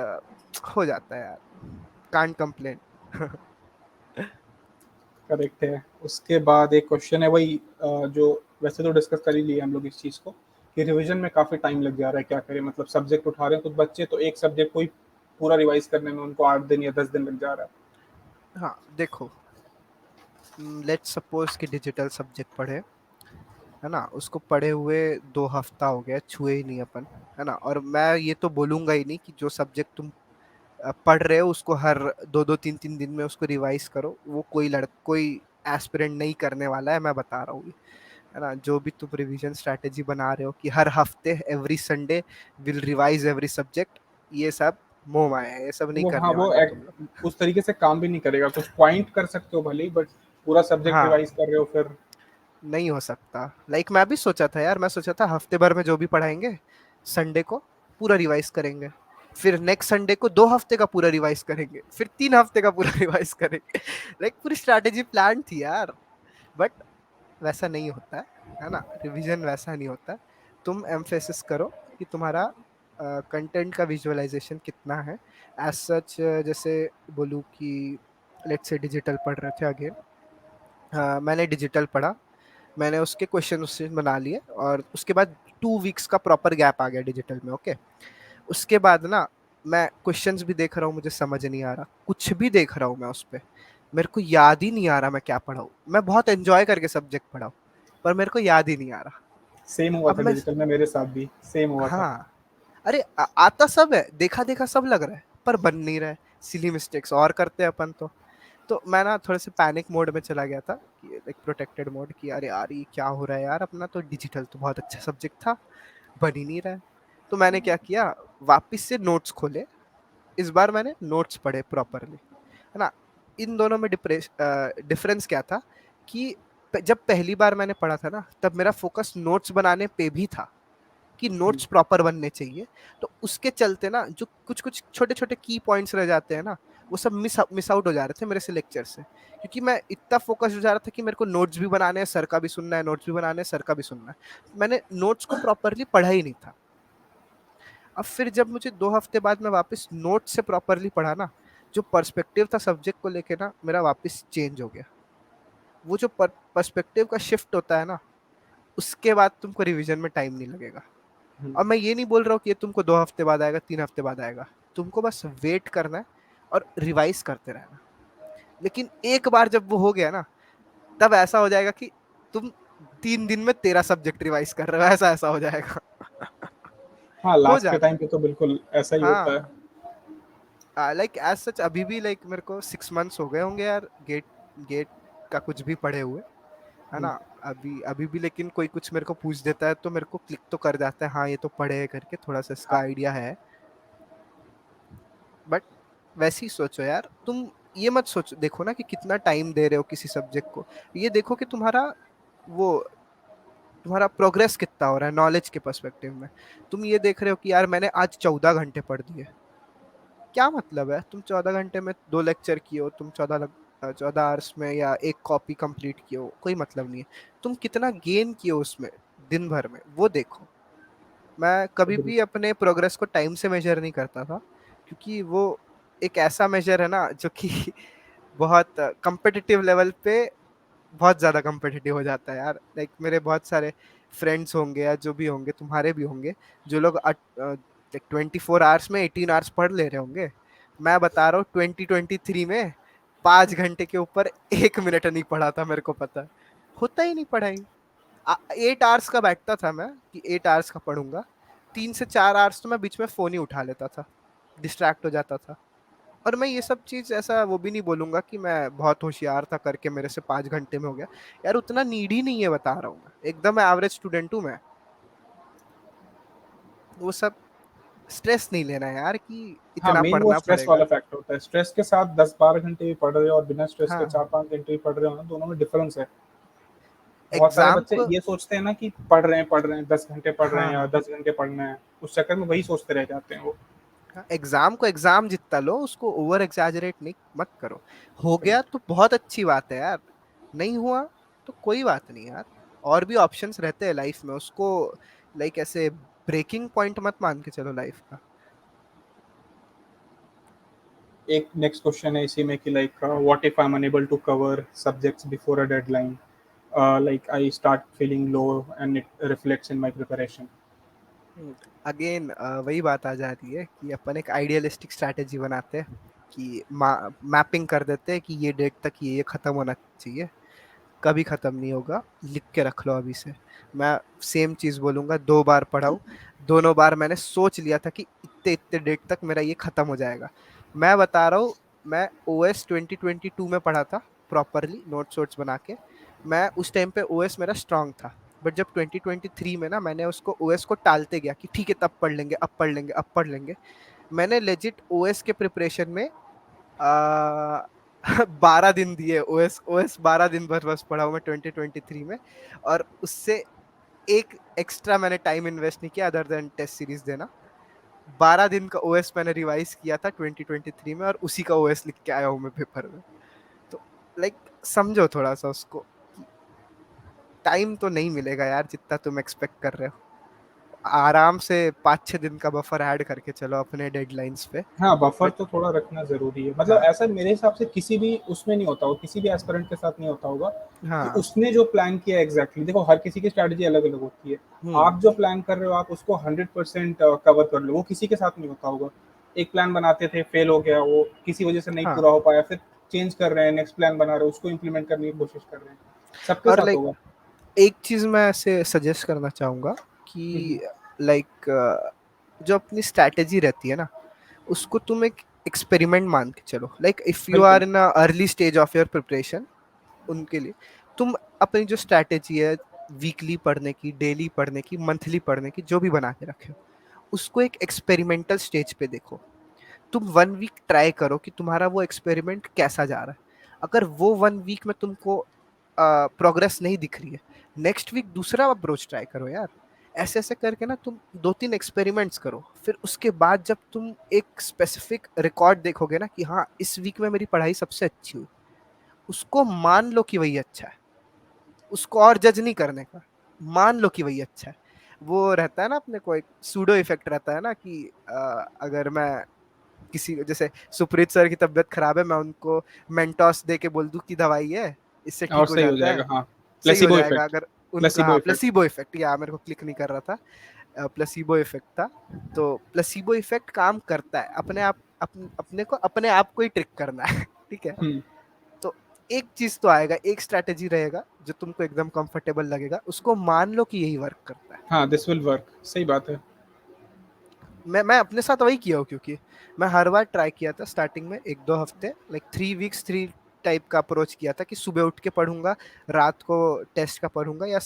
हो जाता है यार, कांट कंप्लेन। करेक्ट है। उसके बाद एक क्वेश्चन है वही जो वैसे तो डिस्कस कर ही लिए हम लोग इस चीज़ को, कि रिवीजन में काफ़ी टाइम लग जा रहा है, क्या करें? मतलब सब्जेक्ट उठा रहे हैं कुछ बच्चे, तो एक सब्जेक्ट को ही पूरा रिवाइज करने में उनको 8 दिन या 10 दिन लग जा रहा है। हाँ देखो, लेट्स सपोज कि डिजिटल सब्जेक्ट पढ़े, है ना, उसको पढ़े हुए 2 हफ्ता हो गया, छुए ही नहीं अपन, है ना। और मैं ये तो बोलूंगा ही नहीं कि जो सब्जेक्ट तुम पढ़ रहे हो उसको हर 2 2 3 3 दिन में उसको रिवाइज करो, वो कोई एस्पिरेंट नहीं करने वाला है, मैं बता रहा हूँ, है ना। जो भी तुम रिवीजन स्ट्रैटेजी बना रहे हो कि हर हफ्ते every Sunday will revise every subject, ये सब मोह माया है, ये सब नहीं वो हाँ, करने वाले हो तुम लोग। उस तरीके से काम भी नहीं करेगा। कुछ पॉइंट कर सकते हो भले ही, बट पूरा सब्जेक्ट हाँ, रिवाइज कर रहे हो फिर। नहीं हो सकता। लाइक मैं भी सोचा था यार, मैं सोचा था हफ्ते भर में जो भी पढ़ाएंगे, संडे को पूरा रिवाइज करेंगे, फिर नेक्स्ट संडे को 2 हफ्ते का पूरा रिवाइज करेंगे, फिर 3 हफ्ते का पूरा रिवाइज करेंगे। लाइक पूरी स्ट्रैटेजी प्लान थी यार। बट वैसा नहीं होता है ना, रिवीजन वैसा नहीं होता है। तुम एम्फेसिस करो कि तुम्हारा कंटेंट का विजुअलाइजेशन कितना है। एज सच, जैसे बोलूँ कि लेट्स से डिजिटल पढ़ रहे थे अगेन, मैंने डिजिटल पढ़ा, मैंने उसके क्वेश्चन उससे बना लिए, और उसके बाद 2 वीक्स का प्रॉपर गैप आ गया डिजिटल में, ओके। उसके बाद ना मैं क्वेश्चंस भी देख रहा हूँ, मुझे समझ नहीं आ रहा, कुछ भी देख रहा हूँ मैं उस पे, मेरे को याद ही नहीं आ रहा मैं क्या पढ़ा हूँ। मैं बहुत एंजॉय करके सब्जेक्ट पढ़ा हूँ, पर मेरे को याद ही नहीं आ रहा। सेम हुआ अब था मैं, डिजिटल में, मेरे साथ भी सेम हुआ था। हाँ, अरे आता सब है, देखा देखा सब लग रहा है, पर बन नहीं रहा है। सिली मिस्टेक्स और करते हैं अपन तो मैं ना थोड़े से पैनिक मोड में चला गया था, कि लाइक प्रोटेक्टेड मोड, कि अरे यार ये क्या हो रहा है यार, अपना तो डिजिटल तो बहुत अच्छा सब्जेक्ट था, बन ही नहीं रहा है। तो मैंने क्या किया, वापस से नोट्स खोले, इस बार मैंने नोट्स पढ़े प्रॉपरली, है ना। इन दोनों में डिफरेंस क्या था, कि जब पहली बार मैंने पढ़ा था ना, तब मेरा फोकस नोट्स बनाने पे भी था, कि हम्म, नोट्स प्रॉपर बनने चाहिए। तो उसके चलते ना जो कुछ कुछ छोटे छोटे की पॉइंट्स रह जाते हैं ना, वो सब मिस आउट हो जा रहे थे मेरे से लेक्चर से, क्योंकि मैं इतना फोकस हो जा रहा था कि मेरे को नोट्स भी बनाने हैं, सर का भी सुनना है, नोट्स भी बनाने हैं, सर का भी सुनना है। मैंने नोट्स को प्रॉपरली पढ़ा ही नहीं था। अब फिर जब मुझे 2 हफ्ते बाद मैं वापस नोट्स से प्रॉपरली पढ़ा ना, जो पर्सपेक्टिव था सब्जेक्ट को लेके ना, मेरा वापस चेंज हो गया। वो जो पर्सपेक्टिव का शिफ्ट होता है ना, उसके बाद तुमको रिवीजन में टाइम नहीं लगेगा। हम्म। और मैं ये नहीं बोल रहा हूँ कि ये तुमको 2 हफ्ते बाद आएगा, 3 हफ्ते बाद आएगा, तुमको बस वेट करना है और रिवाइज करते रहना। लेकिन एक बार जब वो हो गया ना, तब ऐसा हो जाएगा कि तुम 3 दिन में तेरा सब्जेक्ट रिवाइज कर रहे हो, ऐसा ऐसा हो जाएगा। हाँ, हो लास्ट के जाता टाइम है। पे तो बिल्कुल ऐसा ही होता है। हाँ, लाइक एज सच अभी भी लाइक मेरे को 6 मंथ्स हो गए होंगे यार, गेट गेट का कुछ भी पढ़े हुए, है हुँ, ना। अभी अभी भी लेकिन कोई कुछ मेरे को पूछ देता है तो मेरे को क्लिक तो कर जाता है, हाँ ये तो पढ़े हैं करके, थोड़ा सा इसका हाँ, आइडिया है। बट वैसे ही सोचो यार तुम, ये मत सोचो, देखो ना कि कितना टाइम दे रहे हो किसी सब्जेक्ट को, ये देखो कि वो तुम्हारा प्रोग्रेस कितना हो रहा है नॉलेज के पर्सपेक्टिव में। तुम ये देख रहे हो कि यार मैंने आज 14 घंटे पढ़ दिए, क्या मतलब है, तुम 14 घंटे में 2 लेक्चर किए हो, तुम 14 आवर्स में या एक कॉपी कंप्लीट किए हो, कोई मतलब नहीं है। तुम कितना गेन किए हो उसमें दिन भर में, वो देखो। मैं कभी बिल्कुल। भी अपने प्रोग्रेस को टाइम से मेजर नहीं करता था, क्योंकि वो एक ऐसा मेजर है ना जो कि बहुत कंपेटिटिव लेवल पे बहुत ज्यादा कम्पिटिटिव हो जाता है यार। लाइक मेरे बहुत सारे फ्रेंड्स होंगे या जो भी होंगे, तुम्हारे भी होंगे, जो लोग 24 आवर्स में 18 आवर्स पढ़ ले रहे होंगे। मैं बता रहा हूँ 2023 में 5 घंटे के ऊपर 1 मिनट नहीं पढ़ा था, मेरे को पता है। होता ही नहीं पढ़ाई। 8 आवर्स का बैठता था मैं कि 8 आवर्स का पढ़ूंगा, 3 से 4 आवर्स तो मैं बीच में फोन ही उठा लेता था, डिस्ट्रैक्ट हो जाता था। और मैं ये सब चीज ऐसा वो भी नहीं बोलूंगा कि मैं बहुत होशियार था करके मेरे से 5 घंटे में हो गया। यार उतना नीड ही नहीं है, बता रहा हूँ मैं, एकदम एवरेज स्टूडेंट हूँ मैं। वो सब स्ट्रेस नहीं लेना है यार कि हाँ, इतना मेन वो पढ़ना स्ट्रेस वाला पड़ेगा। फैक्टर होता है। स्ट्रेस के साथ 10-12 घंटे भी पढ़ रहे हो और बिना स्ट्रेस के हाँ, 4-5 घंटे भी पढ़ रहे हो ना, दोनों में डिफरेंस है। बहुत सारे एग्जाम बच्चे को। ये सोचते हैं ना कि पढ़ रहे हैं, 10 घंटे पढ़ रहे हाँ हैं या हाँ 10 घंटे पढ़ना है, उस चक्कर में वही सोचते रह जाते हैं वो। हाँ, एग्जाम को एग्जाम जितना लो, उसको ओवर एग्जैजरेट नहीं मत करो। हो गया तो बहुत अच्छी बात है यार, नहीं हुआ तो कोई बात नहीं यार। और भी ऑप्शंस रहते हैं लाइफ में, उसको लाइक ऐसे ब्रेकिंग पॉइंट मत मान के चलो लाइफ का। एक नेक्स्ट क्वेश्चन है इसी में कि like what if I am unable to cover subjects before a deadline, like I start feeling low and it reflects in my preparation. Again वही बात आ जाती है कि अपन एक आइडियलिस्टिक स्ट्रैटेजी बनाते हैं कि मैपिंग कर देते हैं कि ये डेट तक ये खत्म होना चाहिए। कभी खत्म नहीं होगा, लिख के रख लो अभी से। मैं सेम चीज बोलूंगा, 2 बार पढ़ाऊँ, दोनों बार मैंने सोच लिया था कि इतने इतने डेट तक मेरा ये खत्म हो जाएगा। मैं बता रहा हूँ, मैं ओएस 2022 में पढ़ा था प्रॉपरली नोट्स वोट्स बना के। मैं उस टाइम पे ओएस मेरा स्ट्रांग था। बट जब 2023 में ना मैंने उसको ओएस को टालते गया कि ठीक है तब पढ़ लेंगे, अब पढ़ लेंगे, अब पढ़ लेंगे, मैंने लेजिट ओएस के प्रिपरेशन में आ, 12 दिन दिए। ओएस ओएस 12 दिन भर बस पढ़ा हूँ मैं 2023 में। और उससे एक एक्स्ट्रा मैंने टाइम इन्वेस्ट नहीं किया अदर देन टेस्ट सीरीज देना। 12 दिन का ओएस मैंने रिवाइज किया था 2023 में, और उसी का ओएस लिख के आया हूँ मैं पेपर में। तो लाइक समझो थोड़ा सा उसको कि टाइम तो नहीं मिलेगा यार जितना तुम एक्सपेक्ट कर रहे हो। आराम से 5-6 दिन का बफर ऐड करके चलो अपने डेडलाइंस पे। हाँ, बफर बट तो थोड़ा रखना ज़रूरी है। मतलब हाँ ऐसा मेरे हिसाब से किसी भी उसमें नहीं होता होगा, किसी भी एस्पिरेंट के साथ नहीं होता होगा कि हाँ। उसने जो प्लान किया एग्ज़ैक्टली, देखो हर किसी की स्ट्रैटेजी अलग-अलग होती है। हम्म। आप जो प्लान कर रहे हो आप उसको 100% कवर कर लो, वो किसी के साथ नहीं होता होगा। एक प्लान बनाते थे, फेल हो गया, वो किसी वजह से नहीं हाँ, पूरा हो पाया, फिर चेंज कर रहे हैं, नेक्स्ट प्लान बना रहे हो, उसको इम्प्लीमेंट करने की कोशिश कर रहे हैं। सबके और साथ लाइक होगा। एक चीज मैं ऐसे सजेस्ट करना चाहूंगा हुँ, हुँ। कि लाइक जो अपनी स्ट्रैटेजी रहती है ना, उसको तुम एक एक्सपेरिमेंट मान के चलो। लाइक इफ यू बिल्कुल। Are in early stage of your preparation, उनके लिए तुम अपनी जो स्ट्रैटेजी है, वीकली पढ़ने की, डेली पढ़ने की, मंथली पढ़ने की, जो भी बना के रखे हो, उसको एक एक्सपेरिमेंटल स्टेज पे देखो। तुम 1 वीक ट्राई करो कि तुम्हारा वो एक्सपेरिमेंट कैसा जा रहा है। अगर वो 1 वीक में तुमको प्रोग्रेस नहीं दिख रही है, नेक्स्ट वीक दूसरा अप्रोच ट्राई करो यार। ऐसे ऐसे करके ना तुम 2-3 एक्सपेरिमेंट्स करो, फिर उसके बाद जब तुम एक स्पेसिफिक रिकॉर्ड देखोगे ना कि हाँ इस वीक में मेरी पढ़ाई सबसे अच्छी हुई, उसको मान लो कि वही अच्छा है। उसको और जज नहीं करने का, मान लो कि वही अच्छा है। वो रहता है ना अपने को एक सूडो इफेक्ट रहता है ना कि अगर मैं किसी जैसे सुप्रीत सर की तबीयत खराब है, मैं उनको मेंटोस दे के बोल दूं कि दवाई है, इससे और ठीक हो सही हो जाता जाएगा, है, हाँ। सही हो प्लेसिबो जाएगा। इफ़ेक्ट, अगर उनका, प्लेसिबो हाँ, इफ़ेक्ट। प्लेसीबो इफेक्ट, या मेरे को क्लिक नहीं कर रहा था, प्लेसीबो इफेक्ट था। तो प्लेसीबो इफेक्ट काम करता है, अपने आप अपने को ही ट्रिक करना है ठीक है। हुँ। तो एक चीज तो आएगा, एक स्ट्रैटेजी रहेगा जो तुमको एकदम कंफर्टेबल लगेगा, उसको मान लो कि यही वर्क करता है। हाँ, दिस विल वर्क, सही बात है। मैं अपने साथ वही किया हूँ, क्योंकि मैं हर बार ट्राई किया था स्टार्टिंग में 1-2 हफ्ते, लाइक 3 वीक्स 3 टाइप का अप्रोच किया था कि सुबह उठ के पढ़ूंगा, रात को टेस्ट का पढ़ूंगा, या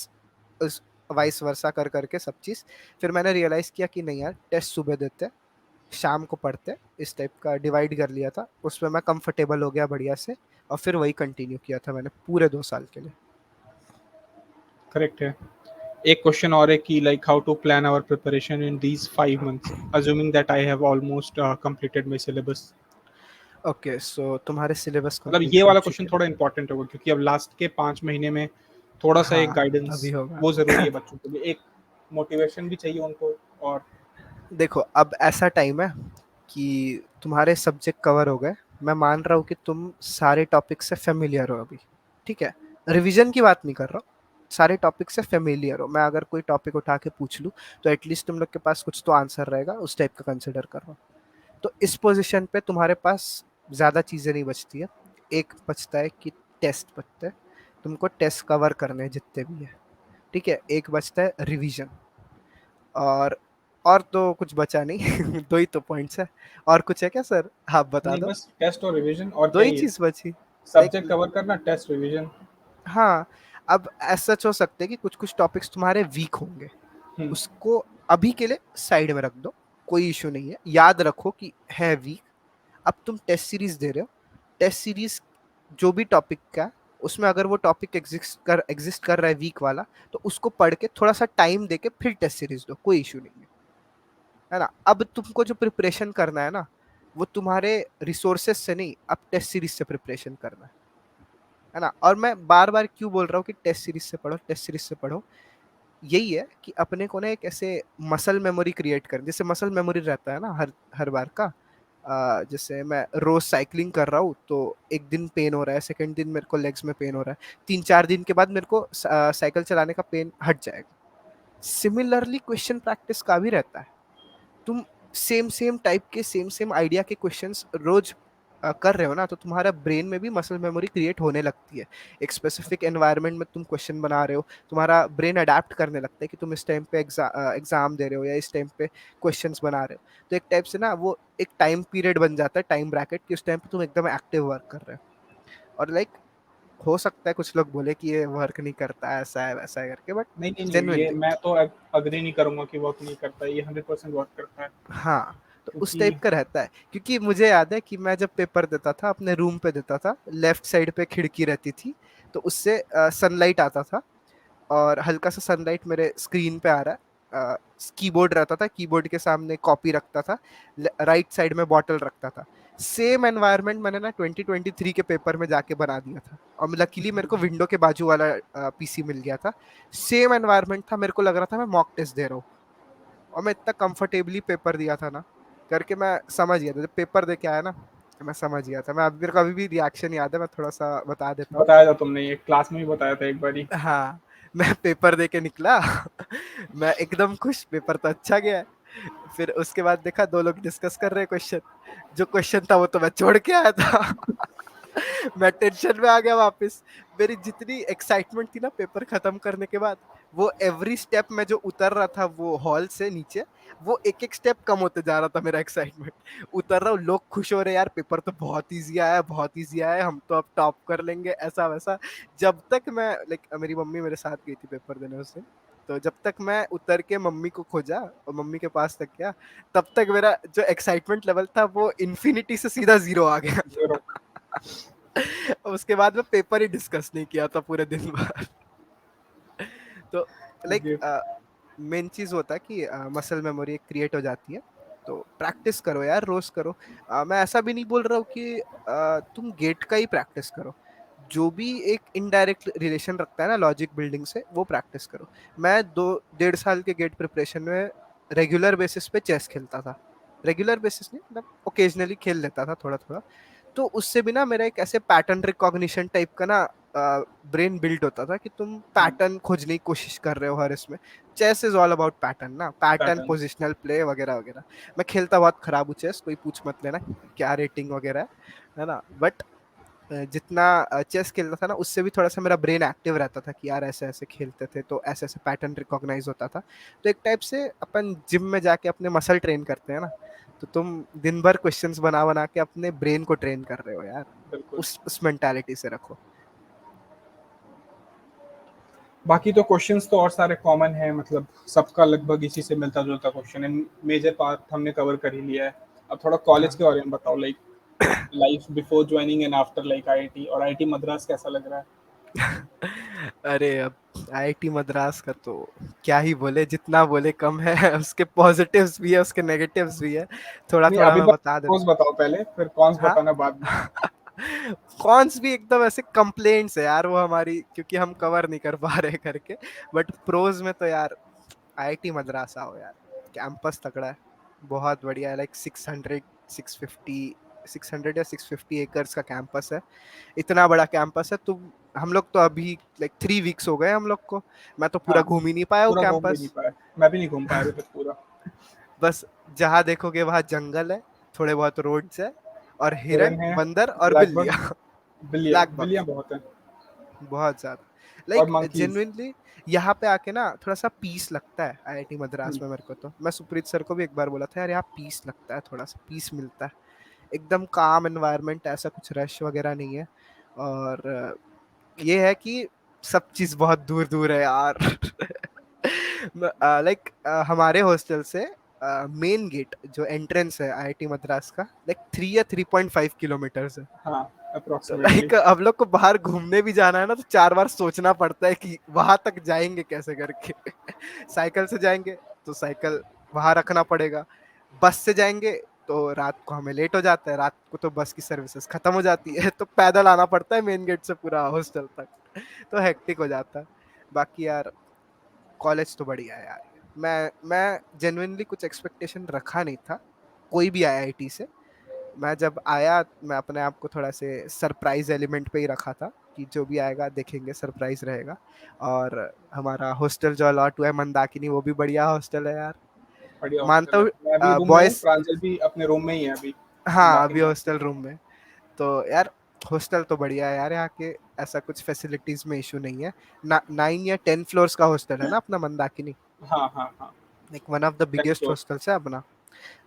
उस वाइस वर्सा कर करके सब चीज। फिर मैंने रियलाइज किया कि नहीं यार, टेस्ट सुबह देते हैं, शाम को पढ़ते हैं, इस टाइप का डिवाइड कर लिया था, उसमें मैं कंफर्टेबल हो गया बढ़िया से, और फिर वही कंटिन्यू किया था मैंने पूरे 2 साल के लिए। करेक्ट है। एक क्वेश्चन और है कि like how to plan our preparation in these 5 months, assuming that I have almost completed my syllabus. Okay, so तुम्हारे सिलेबस मतलब कंप्लीट ये हो वाला क्वेश्चन चुके हैं। थोड़ा इंपॉर्टेंट होगा, क्योंकि अब लास्ट के 5 महीने में थोड़ा सा एक हाँ, गाइडेंस अभी होगा। वो जरूरी है बच्चों के लिए, एक मोटिवेशन भी चाहिए उनको। और देखो, अब ऐसा टाइम है कि तुम्हारे सब्जेक्ट कवर हो गए, मैं मान रहा हूँ कि तुम सारे टॉपिक से फेमिलियर हो अभी, ठीक है? रिवीजन की बात नहीं कर रहा हूँ, सारे टॉपिक से फेमिलियर हो। मैं अगर कोई टॉपिक उठा के पूछ लूँ तो एटलीस्ट तुम लोग के पास कुछ तो आंसर रहेगा, उस टाइप का कंसिडर कर रहा हूँ। तो इस पोजीशन पे तुम्हारे पास ज्यादा चीजें नहीं बचती है। एक बचता है कि टेस्ट बचते हैं, तुमको टेस्ट कवर करने हैं जितने भी है, ठीक है? एक बचता है रिवीजन, और और तो कुछ बचा नहीं। दो ही तो पॉइंट्स है। और कुछ है क्या सर, आप बता नहीं, दो। बस टेस्ट और रिवीजन, और दो क्या ही ही है। चीज बची। सब्जेक्ट लाइक, कवर करना, टेस्ट, रिवीजन। हाँ, अब ऐसा हो सकते हैं कि कुछ कुछ टॉपिक्स तुम्हारे वीक होंगे, हम्म। उसको अभी के लिए साइड में रख दो, कोई इशू नहीं है, याद रखो कि है वीक। अब तुम टेस्ट सीरीज दे रहे हो, टेस्ट सीरीज जो भी टॉपिक का है, उसमें अगर वो टॉपिक एग्जिस्ट कर रहा है वीक वाला, तो उसको पढ़ के थोड़ा सा टाइम देके फिर टेस्ट सीरीज दो, कोई इशू नहीं है ना? अब तुमको जो प्रिपरेशन करना है ना, वो तुम्हारे रिसोर्सेस से नहीं, अब टेस्ट सीरीज से प्रिपरेशन करना है ना? और मैं बार बार क्यों बोल रहा हूँ कि टेस्ट सीरीज से पढ़ो, टेस्ट सीरीज से पढ़ो, यही है कि अपने को ना एक ऐसे मसल मेमोरी क्रिएट कर, जैसे मसल मेमोरी रहता है ना हर हर बार का। जैसे मैं रोज साइकिलिंग कर रहा हूँ, तो एक दिन पेन हो रहा है, सेकंड दिन मेरे को लेग्स में पेन हो रहा है, 3-4 दिन के बाद मेरे को साइकिल चलाने का पेन हट जाएगा। सिमिलरली क्वेश्चन प्रैक्टिस का भी रहता है। तुम सेम सेम टाइप के, सेम सेम आइडिया के क्वेश्चंस रोज कर रहे हो ना, तो तुम्हारा ब्रेन में भी मसल मेमोरी क्रिएट होने लगती है। एक स्पेसिफिक एनवायरनमेंट में तुम क्वेश्चन बना रहे हो, तुम्हारा ब्रेन अडेप्ट करने लगता है कि तुम इस टाइम पे एग्जाम दे रहे हो, या इस टाइम पे क्वेश्चंस बना रहे हो। तो एक टाइप से ना वो एक टाइम पीरियड बन जाता है, टाइम ब्रैकेट, कि उस टाइम पे तुम एकदम एक्टिव वर्क कर रहे हो। और लाइक, हो सकता है कुछ लोग बोले कि ये वर्क नहीं करता है, ऐसा है वैसा है करके, बट नहीं नहीं नहीं, ये जेन्युइनली, मैं तो अग्री नहीं करूंगा कि वर्क नहीं करता है, ये 100% वर्क करता है। हाँ, तो उस क्योंकि टाइप का रहता है। क्योंकि मुझे याद है कि मैं जब पेपर देता था, अपने रूम पे देता था, लेफ्ट साइड पे खिड़की रहती थी, तो उससे सनलाइट आता था, और हल्का सा सनलाइट मेरे स्क्रीन पे आ रहा है। कीबोर्ड रहता था, कीबोर्ड के सामने कॉपी रखता था, राइट साइड में बॉटल रखता था। सेम एनवायरनमेंट मैंने ना 2023 के पेपर में जाके बना दिया था, और लकीली मेरे को विंडो के बाजू वाला पीसी मिल गया था। सेम एनवायरनमेंट था, मेरे को लग रहा था मैं मॉक टेस्ट दे रहा हूँ, और मैं इतना कंफर्टेबली पेपर दिया था ना करके, मैं समझ गया था जब पेपर दे के आया ना, मैं समझ गया था। मैं अभी, मेरे को अभी भी रिएक्शन याद है, मैं थोड़ा सा बता देता हूँ। बताया था तुमने, ये क्लास में भी बताया था एक बारी। हाँ, मैं पेपर दे के निकला। मैं एकदम खुश, पेपर तो अच्छा गया है। फिर उसके बाद देखा 2 लोग डिस्कस कर रहे हैं क्वेश्चन, जो क्वेश्चन था वो तो मैं छोड़ के आया था। मैं टेंशन में आ गया वापस। मेरी जितनी एक्साइटमेंट थी ना पेपर खत्म करने के बाद, वो एवरी स्टेप में जो उतर रहा था वो हॉल से नीचे, वो एक एक स्टेप कम होते जा रहा था मेरा एक्साइटमेंट। उतर रहा हूँ, लोग खुश हो रहे, यार पेपर तो बहुत इजी आया है, बहुत इजी आया है, हम तो अब टॉप कर लेंगे, ऐसा वैसा। जब तक मैं, लाइक, मेरी मम्मी मेरे साथ गई थी पेपर देने उस दिन, तो जब तक मैं उतर के मम्मी को खोजा और मम्मी के पास तक गया, तब तक मेरा जो एक्साइटमेंट लेवल था वो इन्फिनिटी से सीधा 0 आ गया Zero। था। उसके बाद में पेपर ही डिस्कस नहीं किया था पूरे दिन भर। तो लाइक, ये मेन चीज होता है कि मसल मेमोरी क्रिएट हो जाती है। तो प्रैक्टिस करो यार, रोज करो। मैं ऐसा भी नहीं बोल रहा हूँ कि तुम गेट का ही प्रैक्टिस करो, जो भी एक इनडायरेक्ट रिलेशन रखता है ना लॉजिक बिल्डिंग से, वो प्रैक्टिस करो। मैं 2-1.5 साल के गेट प्रिपरेशन में रेगुलर बेसिस पे चेस खेलता था। रेगुलर बेसिस नहीं, मतलब ओकेजनली खेल लेता था थोड़ा थोड़ा। तो उससे भी ना मेरा एक ऐसे पैटर्न रिकॉग्निशन टाइप का ना ब्रेन बिल्ड होता था, कि तुम पैटर्न खोजने की कोशिश कर रहे हो हर इसमें। Chess is all about pattern ना, पैटर्न, पैटर्न। पोजिशनल प्ले वगैरह वगैरह। मैं खेलता बहुत खराब हूँ चेस, कोई पूछ मत लेना क्या रेटिंग वगैरह है ना? बट जितना चेस खेलता था ना उससे भी थोड़ा सा मेरा ब्रेन एक्टिव रहता था कि यार ऐसे ऐसे खेलते थे तो ऐसे ऐसे पैटर्न रिकॉग्नाइज होता था। तो एक टाइप से अपन जिम में जाके अपने मसल ट्रेन करते हैं ना, तो तुम दिन भर क्वेश्चंस बना बना के अपने ब्रेन को ट्रेन कर रहे हो यार। बिल्कुल। उस मेंटालिटी से रखो। बाकी तो क्वेश्चंस तो और सारे कॉमन हैं, मतलब सबका लगभग इसी से मिलता जुलता क्वेश्चन है, मेजर पार्ट हमने कवर कर ही लिया है। अब थोड़ा कॉलेज हाँ। के बारे में बताओ, like life before joining and after, like IIT और आईआईटी मद्रास कैसा लग रहा है? अरे अब आईआईटी मद्रास का तो क्या ही बोले, जितना बोले कम है। उसके पॉजिटिव्स भी है, उसके नेगेटिव्स भी है। थोड़ा नहीं, थोड़ा अभी मैं बस बता प्रोज देता बताओ पहले, फिर कॉन्स हूँ। बताना बाद में। हाँ। कॉन्स भी एकदम ऐसे कंप्लेंट्स है यार वो हमारी, क्योंकि हम कवर नहीं कर पा रहे करके। बट प्रोज में तो यार आईआईटी मद्रास आओ यार, कैंपस तगड़ा है, बहुत बढ़िया है। लाइक 600 650 600 या 650 एकर्स का कैंपस है। इतना बड़ा कैंपस है। तुम हम लोग तो अभी लाइक 3 वीक्स हो गए हम लोग को। मैं तो पूरा हाँ, घूम ही नहीं पाया वो पूरा घूम भी नहीं कैंपस। पाया, मैं भी नहीं घूम पाया अभी तक पूरा। बस जहाँ देखोगे वहां जंगल है, थोड़े बहुत रोड्स है, और हिरन हिरन, है, बंदर और ब्लैक बक, बिल्लियाँ। बिल्लियाँ ब्लैक बक बिल्लियाँ बहुत हैं, बहुत ज्यादा। और लाइक मंकीज। जेन्युइनली यहाँ पे आके ना थोड़ा सा पीस लगता है आईआईटी मद्रास में मेरे को। तो मैं सुप्रीत सर को भी एक बार बोला था यार यहाँ पीस लगता है, थोड़ा सा पीस मिलता है। एकदम काम एनवायरनमेंट, ऐसा कुछ रश वगैरह नहीं है। और ये है कि सब चीज बहुत दूर दूर है यार। लाइक हमारे हॉस्टल से मेन गेट जो एंट्रेंस है आईआईटी मद्रास का, लाइक 3 या 3.5 किलोमीटर है। हाँ, तो अप्रोक्सीमेटली। लाइक अब लोग को बाहर घूमने भी जाना है ना, तो 4 बार सोचना पड़ता है कि वहां तक जाएंगे कैसे करके। साइकिल से जाएंगे तो साइकिल वहां रखना पड़ेगा, बस से जाएंगे तो रात को हमें लेट हो जाता है, रात को तो बस की सर्विसेज खत्म हो जाती है, तो पैदल आना पड़ता है मेन गेट से पूरा हॉस्टल तक। तो हेक्टिक हो जाता है। बाकी यार कॉलेज तो बढ़िया है यार। मैं जेन्युइनली कुछ एक्सपेक्टेशन रखा नहीं था कोई भी आईआईटी से। मैं जब आया मैं अपने आप को थोड़ा से सरप्राइज एलिमेंट पे ही रखा था कि जो भी आएगा देखेंगे, सरप्राइज रहेगा। और हमारा हॉस्टल जो अलॉट हुआ है मंदाकिनी, वो भी बढ़िया हॉस्टल है यार। बढ़िया मानता हॉस्टल है, हूँ मैं अभी रूम में हूँ, बॉयज। प्रांजल भी अपने रूम में ही है अभी, हाँ अभी मंदाकिनी हॉस्टल हॉस्टल में। रूम में। तो यार हॉस्टल तो बढ़िया है यार यहाँ के। ऐसा कुछ फैसिलिटीज में इशू नहीं है। 9 या 10 फ्लोर्स का हॉस्टल है ना अपना मंदाकिनी। हाँ हाँ हाँ, like one of the 10 biggest floor. Hostels है अपना।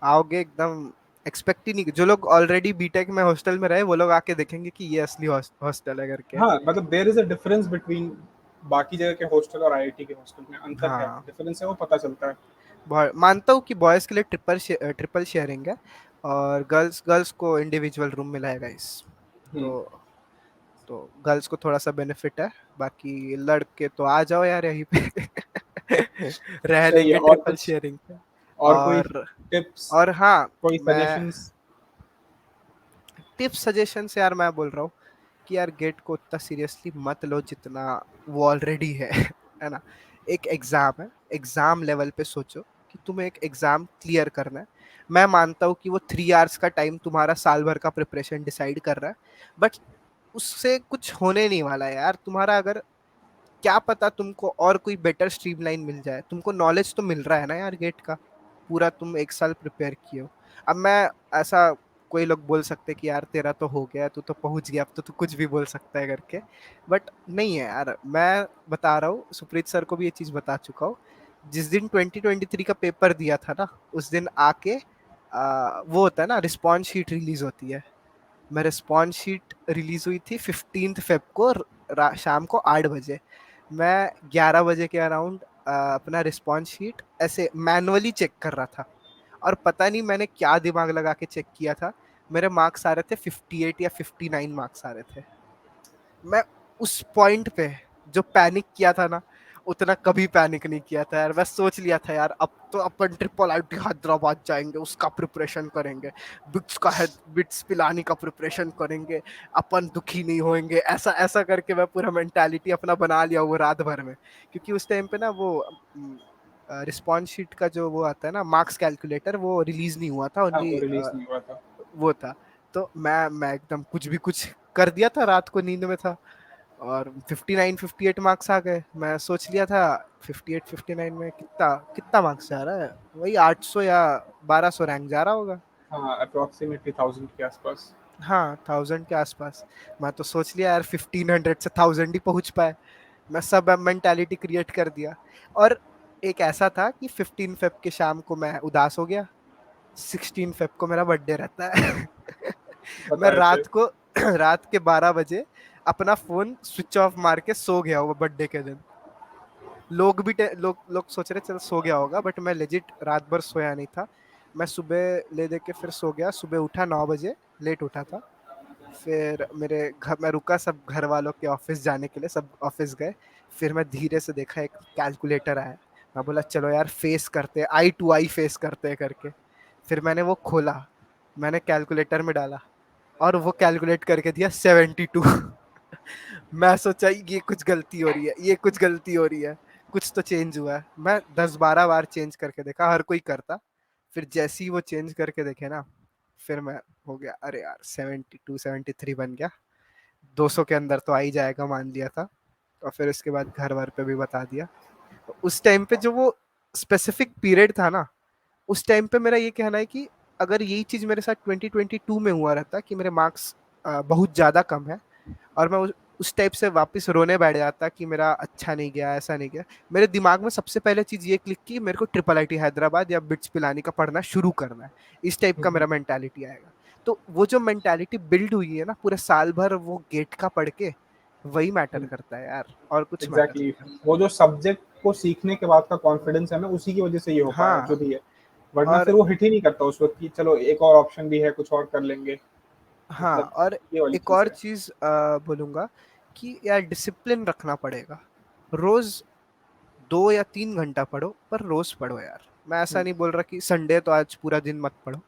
आओगे एकदम एक्सपेक्ट ही नहीं, जो लोग ऑलरेडी बीटेक में हॉस्टल में रहे वो लोग आके देखेंगे कि ये असली हॉस्टल है करके। हाँ, मतलब there is a difference between बाकी जगह के हॉस्टल और आईआईटी के हॉस्टल में, अंतर है, हाँ डिफरेंस है, वो पता चलता है। बहुत मानता हूँ कि बॉयज के लिए ट्रिपल शेयरिंग है, और गर्ल्स गर्ल्स को इंडिविजुअल रूम मिला है गाइस। हम्म। तो तो गर्ल्स को थोड़ा सा बेनिफिट है। बाकी लड़के तो आ जाओ यार यहीं पे। रह सही है। लेंगे और ट्रिपल कुछ, शेयरिंग पे। और कोई और टिप्स, और हाँ कोई मैं सजेशंस? टिप्स सजेशन से यार मैं बोल रहा हूँ कि यार गेट को उतना सीरियसली मत लो जितना वो ऑलरेडी है। है ना। एक एग्जाम है, एग्जाम लेवल पे सोचो कि तुम्हें एक एग्जाम क्लियर करना है। मैं मानता हूँ कि वो 3 आवर्स का टाइम तुम्हारा साल भर का प्रिपरेशन डिसाइड कर रहा है, बट उससे कुछ होने नहीं वाला है यार तुम्हारा। अगर क्या पता तुमको और कोई बेटर स्ट्रीमलाइन मिल जाए, तुमको नॉलेज तो मिल रहा है ना यार गेट का, पूरा तुम 1 साल प्रिपेयर किए हो। अब मैं ऐसा, कोई लोग बोल सकते कि यार तेरा तो हो गया, तू तो पहुंच गया, अब तो तू कुछ भी बोल सकता है करके। बट नहीं है यार, मैं बता रहा हूँ, सुप्रीत सर को भी ये चीज बता चुका हूँ। जिस दिन 2023 का पेपर दिया था ना, उस दिन आके वो होता है ना रिस्पॉन्स शीट रिलीज होती है। मैं रिस्पॉन्स शीट रिलीज हुई थी 15 फेब को, शाम को 8 बजे। मैं 11 बजे के अराउंड अपना रिस्पॉन्स शीट ऐसे मैनुअली चेक कर रहा था। और पता नहीं मैंने क्या दिमाग लगा के चेक किया था, मेरे मार्क्स आ रहे थे 58 या 59 मार्क्स आ रहे थे। मैं उस पॉइंट पे जो पैनिक किया था ना, उतना कभी पैनिक नहीं किया था यार। मैं सोच लिया था यार अब तो अपन ट्रिपल आईटी हैदराबाद जाएंगे, उसका प्रिपरेशन करेंगे, बिट्स का है, बिट्स पिलानी का प्रिपरेशन करेंगे, अपन दुखी नहीं होंगे, ऐसा ऐसा करके मैं पूरा मेंटालिटी अपना बना लिया वो रात भर में। क्योंकि उस टाइम पे ना वो रिस्पॉन्स शीट का जो वो आता है ना मार्क्स कैलकुलेटर, वो रिलीज नहीं हुआ था, हाँ, ओनली वो रिलीज नहीं हुआ था। वो था। तो मैं एकदम कुछ भी कुछ कर दिया था, रात को नींद में था, और 59 58 मार्क्स आ गए। मैं सोच लिया था 58 59 में कितना कितना मार्क्स जा रहा है, वही 800 या 1200 रैंक जा रहा होगा। हाँ, अप्रोक्सीमेटली 1000 के आसपास। हाँ 1000 के आसपास। मैं तो सोच लिया यार 1500 से 1000 ही पहुंच पाए। मैं सब मेंटालिटी क्रिएट कर दिया। और एक ऐसा था कि 15 फेब के शाम को मैं उदास हो गया। 16 फेब को मेरा बर्थडे रहता है। मैं बताए थे। रात को रात के 12 बजे अपना फोन स्विच ऑफ मार के सो गया वो बर्थडे के दिन। लोग भी लोग लोग सोच रहे चल सो गया होगा, बट मैं लेजिट रात भर सोया नहीं था। मैं सुबह ले दे के फिर सो गया, सुबह उठा 9 बजे, लेट उठा था। फिर मेरे घर मैं रुका सब घर वालों के ऑफिस जाने के लिए, सब ऑफिस गए। फिर मैं धीरे से देखा एक कैलकुलेटर आया। मैं बोला चलो यार फेस करते, आई टू आई फेस करते हैं करके। फिर मैंने वो खोला, मैंने कैलकुलेटर में डाला, और वो कैलकुलेट करके दिया 72। मैं सोचा ये कुछ गलती हो रही है, ये कुछ गलती हो रही है, कुछ तो चेंज हुआ है। मैं 10-12 बार चेंज करके देखा, हर कोई करता। फिर जैसे ही वो चेंज करके देखे ना, फिर मैं हो गया अरे यार 72 73 बन गया। 200 के अंदर तो आ ही जाएगा मान लिया था। और फिर उसके बाद घर वर पे भी बता दिया। तो उस टाइम पे जो वो स्पेसिफिक पीरियड था ना, उस टाइम पे मेरा ये कहना है कि अगर यही चीज मेरे साथ 2022 में हुआ रहता कि मेरे मार्क्स बहुत ज्यादा कम है, और मैं उस टाइप से वापस रोने बैठ जाता कि मेरा अच्छा नहीं गया, ऐसा नहीं गया, मेरे दिमाग में सबसे पहले चीज ये क्लिक की मेरे को ट्रिपल आईटी हैदराबाद या बिट्स पिलानी का पढ़ना शुरू करना है। इस टाइप का मेरा मेंटालिटी आएगा। तो वो जो मेंटालिटी बिल्ड हुई है ना पूरे साल भर वो गेट का पढ़ के, वही मैटर करता है यार, और कुछ मैटर एग्जैक्टली नहीं exactly. करता। वो जो सब्जेक्ट को सीखने के बाद का कॉन्फिडेंस है ना, उसी की वजह से ये हो पाया जो हाँ। भी है। वरना और फिर वो हिट ही नहीं करता उस वक्त कि चलो एक और ऑप्शन भी है, कुछ और कर लेंगे। हाँ, मतलब और ये वाली एक चीज और है। चीज बोलूंगा कि यार डिसिप्लिन रखना पड़ेगा। रोज 2 या 3 घंटा पढ़ो, पर रोज पढ़ो यार। मैं ऐसा हम्म, नहीं बोल रहा कि संडे तो आज पूरा दिन मत पढ़ो।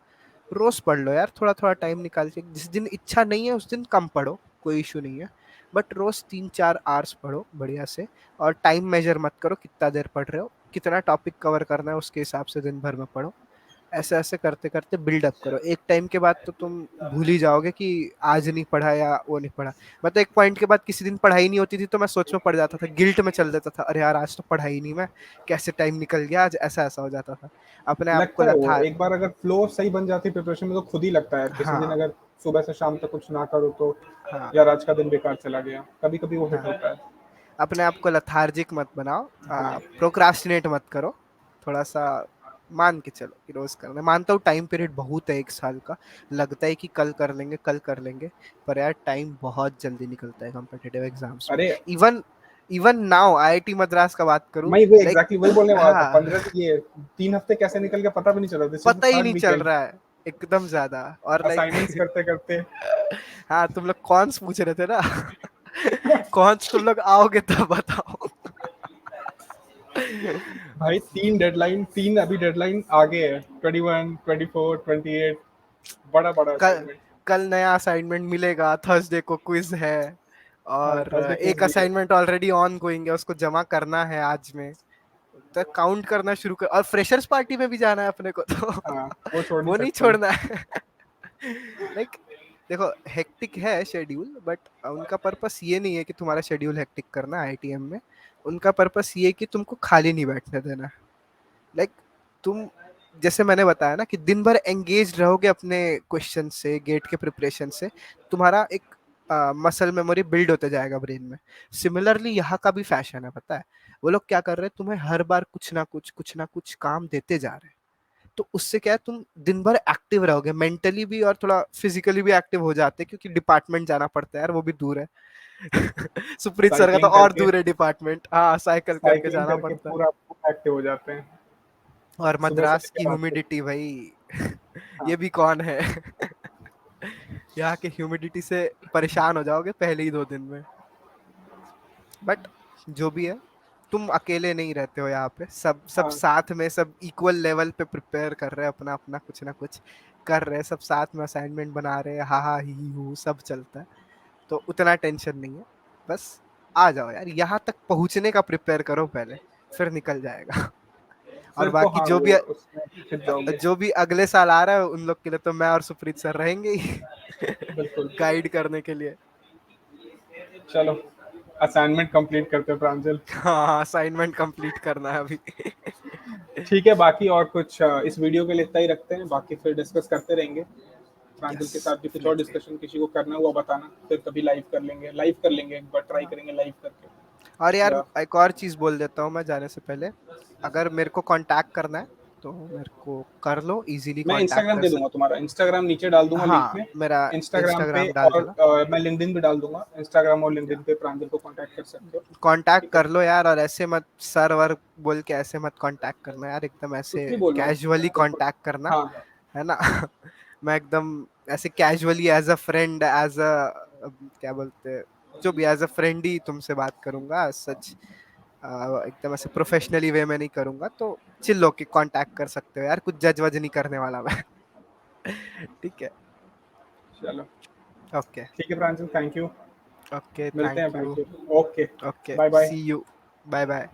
रोज पढ़ लो यार, थोड़ा थोड़ा टाइम निकाल के। जिस दिन इच्छा नहीं है उस दिन कम पढ़ो, कोई इशू नहीं है। बट रोज 3-4 आवर्स पढ़ो बढ़िया से। और टाइम मेजर मत करो कितना देर पढ़ रहे हो, कितना टॉपिक कवर करना है उसके हिसाब से दिन भर में पढ़ो। ऐसे ऐसे करते करते बिल्डअप करो। एक टाइम के बाद तो तुम भूल ही जाओगे कि आज नहीं पढ़ा या वो नहीं पढ़ा। मतलब एक पॉइंट के बाद किसी दिन पढ़ाई नहीं होती थी तो मैं सोच में पड़ जाता था, गिल्ट में चल देता था, अरे यार आज तो पढ़ाई नहीं, मैं कैसे टाइम निकल गया आज, ऐसा ऐसा हो जाता था। अपने आप को लगता है वो लथा। एक बार अगर फ्लो सही बन जाती है प्रिपरेशन में तो खुद ही लगता है। किसी दिन हाँ। अगर सुबह से शाम तक कुछ ना करो तो हाँ। यार आज का दिन बेकार चला गया, कभी कभी वो हिट हाँ, होता है। अपने आप को लथार्जिक मत बनाओ, हाँ प्रोक्रास्टिनेट मत करो। थोड़ा सा मान के चलो कि रोज करना। मानता हूँ टाइम पीरियड बहुत है 1 साल का, लगता है कि कल कर लेंगे कल कर लेंगे, पर यार टाइम बहुत जल्दी निकलता है कॉम्पिटिटिव एग्जाम्स में। अरे even even now IIT Madras का बात करूँ, मैं वही लाइक, एग्जैक्टली वही बोलने वाला था। हाँ, 15 ये 3 हफ्ते कैसे निकल गया पता भी नहीं चला। दिस इज द पता ही थर्ड नहीं चल वीकेंड रहा है एकदम ज्यादा। और असाइनमेंट्स लाइक करते करते। हाँ, तुम लोग कौन पूछ रहे थे ना। कौन तुम लोग आओगे तब बताओ। भाई 3 डेडलाइन, 3 अभी डेडलाइन आगे है, 21 24 28। बड़ा बड़ा कल असाइनमेंट। कल नया असाइनमेंट मिलेगा, थर्सडे को क्विज है। हाँ और थर्सडे क्विज एक भी है। असाइनमेंट ऑलरेडी ऑन गोइंग है, उसको जमा करना है आज में। तो काउंट करना शुरू कर, और फ्रेशर्स पार्टी में भी जाना है अपने को तो। हाँ वो छोड़ नहीं वो नहीं सकते। छोड़ना है। लाइक, देखो हेक्टिक है शेड्यूल, बट उनका पर्पस ये नहीं है कि तुम्हारा शेड्यूल हेक्टिक करना है आईटीएम में। उनका पर्पस ये है कि तुमको खाली नहीं बैठने देना। लाइक, तुम, जैसे मैंने बताया ना कि दिन भर एंगेज रहोगे अपने क्वेश्चन से, गेट के प्रिपरेशन से, तुम्हारा एक मसल मेमोरी बिल्ड होते जाएगा ब्रेन में। सिमिलरली यहाँ का भी फैशन है, पता है। वो लोग क्या कर रहे हैं, तुम्हें हर बार कुछ ना कुछ काम देते जा रहे हैं। तो उससे क्या है, तुम दिन भर एक्टिव रहोगे, मेंटली भी और थोड़ा फिजिकली भी एक्टिव हो जाते हैं, क्योंकि डिपार्टमेंट जाना पड़ता है यार, वो भी दूर है। सुप्रीत सर का तो साइकिलिंग और करके, दूर है डिपार्टमेंट, हाँ, साइकिल करके साइकिलिंग जाना करके पड़ता है। पूरा एक्टिव हो जाते हैं और सुबह से मद्रास की लेकर रात तक। ह्यूमिडिटी भाई। ये हाँ भी कौन है। यहाँ के ह्यूमिडिटी से परेशान हो जाओगे पहले ही 2 दिन में। बट जो भी है, तुम अकेले नहीं रहते हो यहाँ पे, सब सब हाँ साथ में, सब इक्वल लेवल पे प्रिपेयर कर रहे हैं, अपना अपना कुछ ना कुछ कर रहे हैं, सब साथ में असाइनमेंट बना रहे हैं, हा हा ही हू सब चलता है। तो उतना टेंशन नहीं है। बस आ जाओ यार, यहाँ तक पहुंचने का प्रिपेयर करो पहले, फिर निकल जाएगा। और फिर तो बाकी हाँ जो वो भी उसमें फिट जाओगे। जो भी अगले साल आ रहा है उन लोग के लिए तो मैं और सुप्रीत सर रहेंगे ही। बिल्कुल। गाइड करने के लिए। चलो असाइनमेंट कंप्लीट करते हैं प्रांजल। हाँ, असाइनमेंट कंप्लीट करना है अभी। ठीक है, बाकी और कुछ इस वीडियो के लिए इतना ही रखते हैं, बाकी फिर डिस्कस करते रहेंगे। प्रांजल के यस साथ भी कुछ और डेफिनेटली। डिस्कशन किसी को करना हुआ बताना, फिर कभी लाइव कर लेंगे, एक बार ट्राई करेंगे लाइव करके। और यार या एक और चीज बोल देता हूँ मैं जाने से पहले, अगर मेरे को कांटेक्ट करना है तो मेरे को कर लो, इजीली मैं कांटेक्ट इंस्टाग्राम कर दे दूंगा, सकते। तुम्हारा इंस्टाग्राम नीचे डाल दूंगा लिंक हाँ में, मेरा इंस्टाग्राम पे। इंस्टाग्राम डाल और देना। मैं लिंक्डइन भी डाल दूंगा, इंस्टाग्राम और लिंक्डइन पे प्रांजल को कांटेक्ट कर सकते हो। कांटेक्ट ठीक है, कर लो यार, और ऐसे मत सर वर बोल के ऐसे मत कांटेक्ट करना यार, एकदम ऐसे कुछ भी बोल रहा हूँ, कैजुअली बिल्कुल। कांटेक्ट करना, हाँ, है ना। मैं एकदम ऐसे casually as a friend, as a क्या बोलते हैं, जो भी एज अ फ्रेंड ही तुमसे बात करूंगा, सच एकदम ऐसे प्रोफेशनली वे में नहीं करूंगा, तो चिल होके कांटेक्ट कर सकते हो यार, कुछ जज वज नहीं करने वाला मैं। ठीक है। चलो ओके। ठीक है प्रांजल, थैंक यू। ओके मिलते हैं थैंक भाई यू। फिर। Okay, okay bye bye. See you. Bye bye.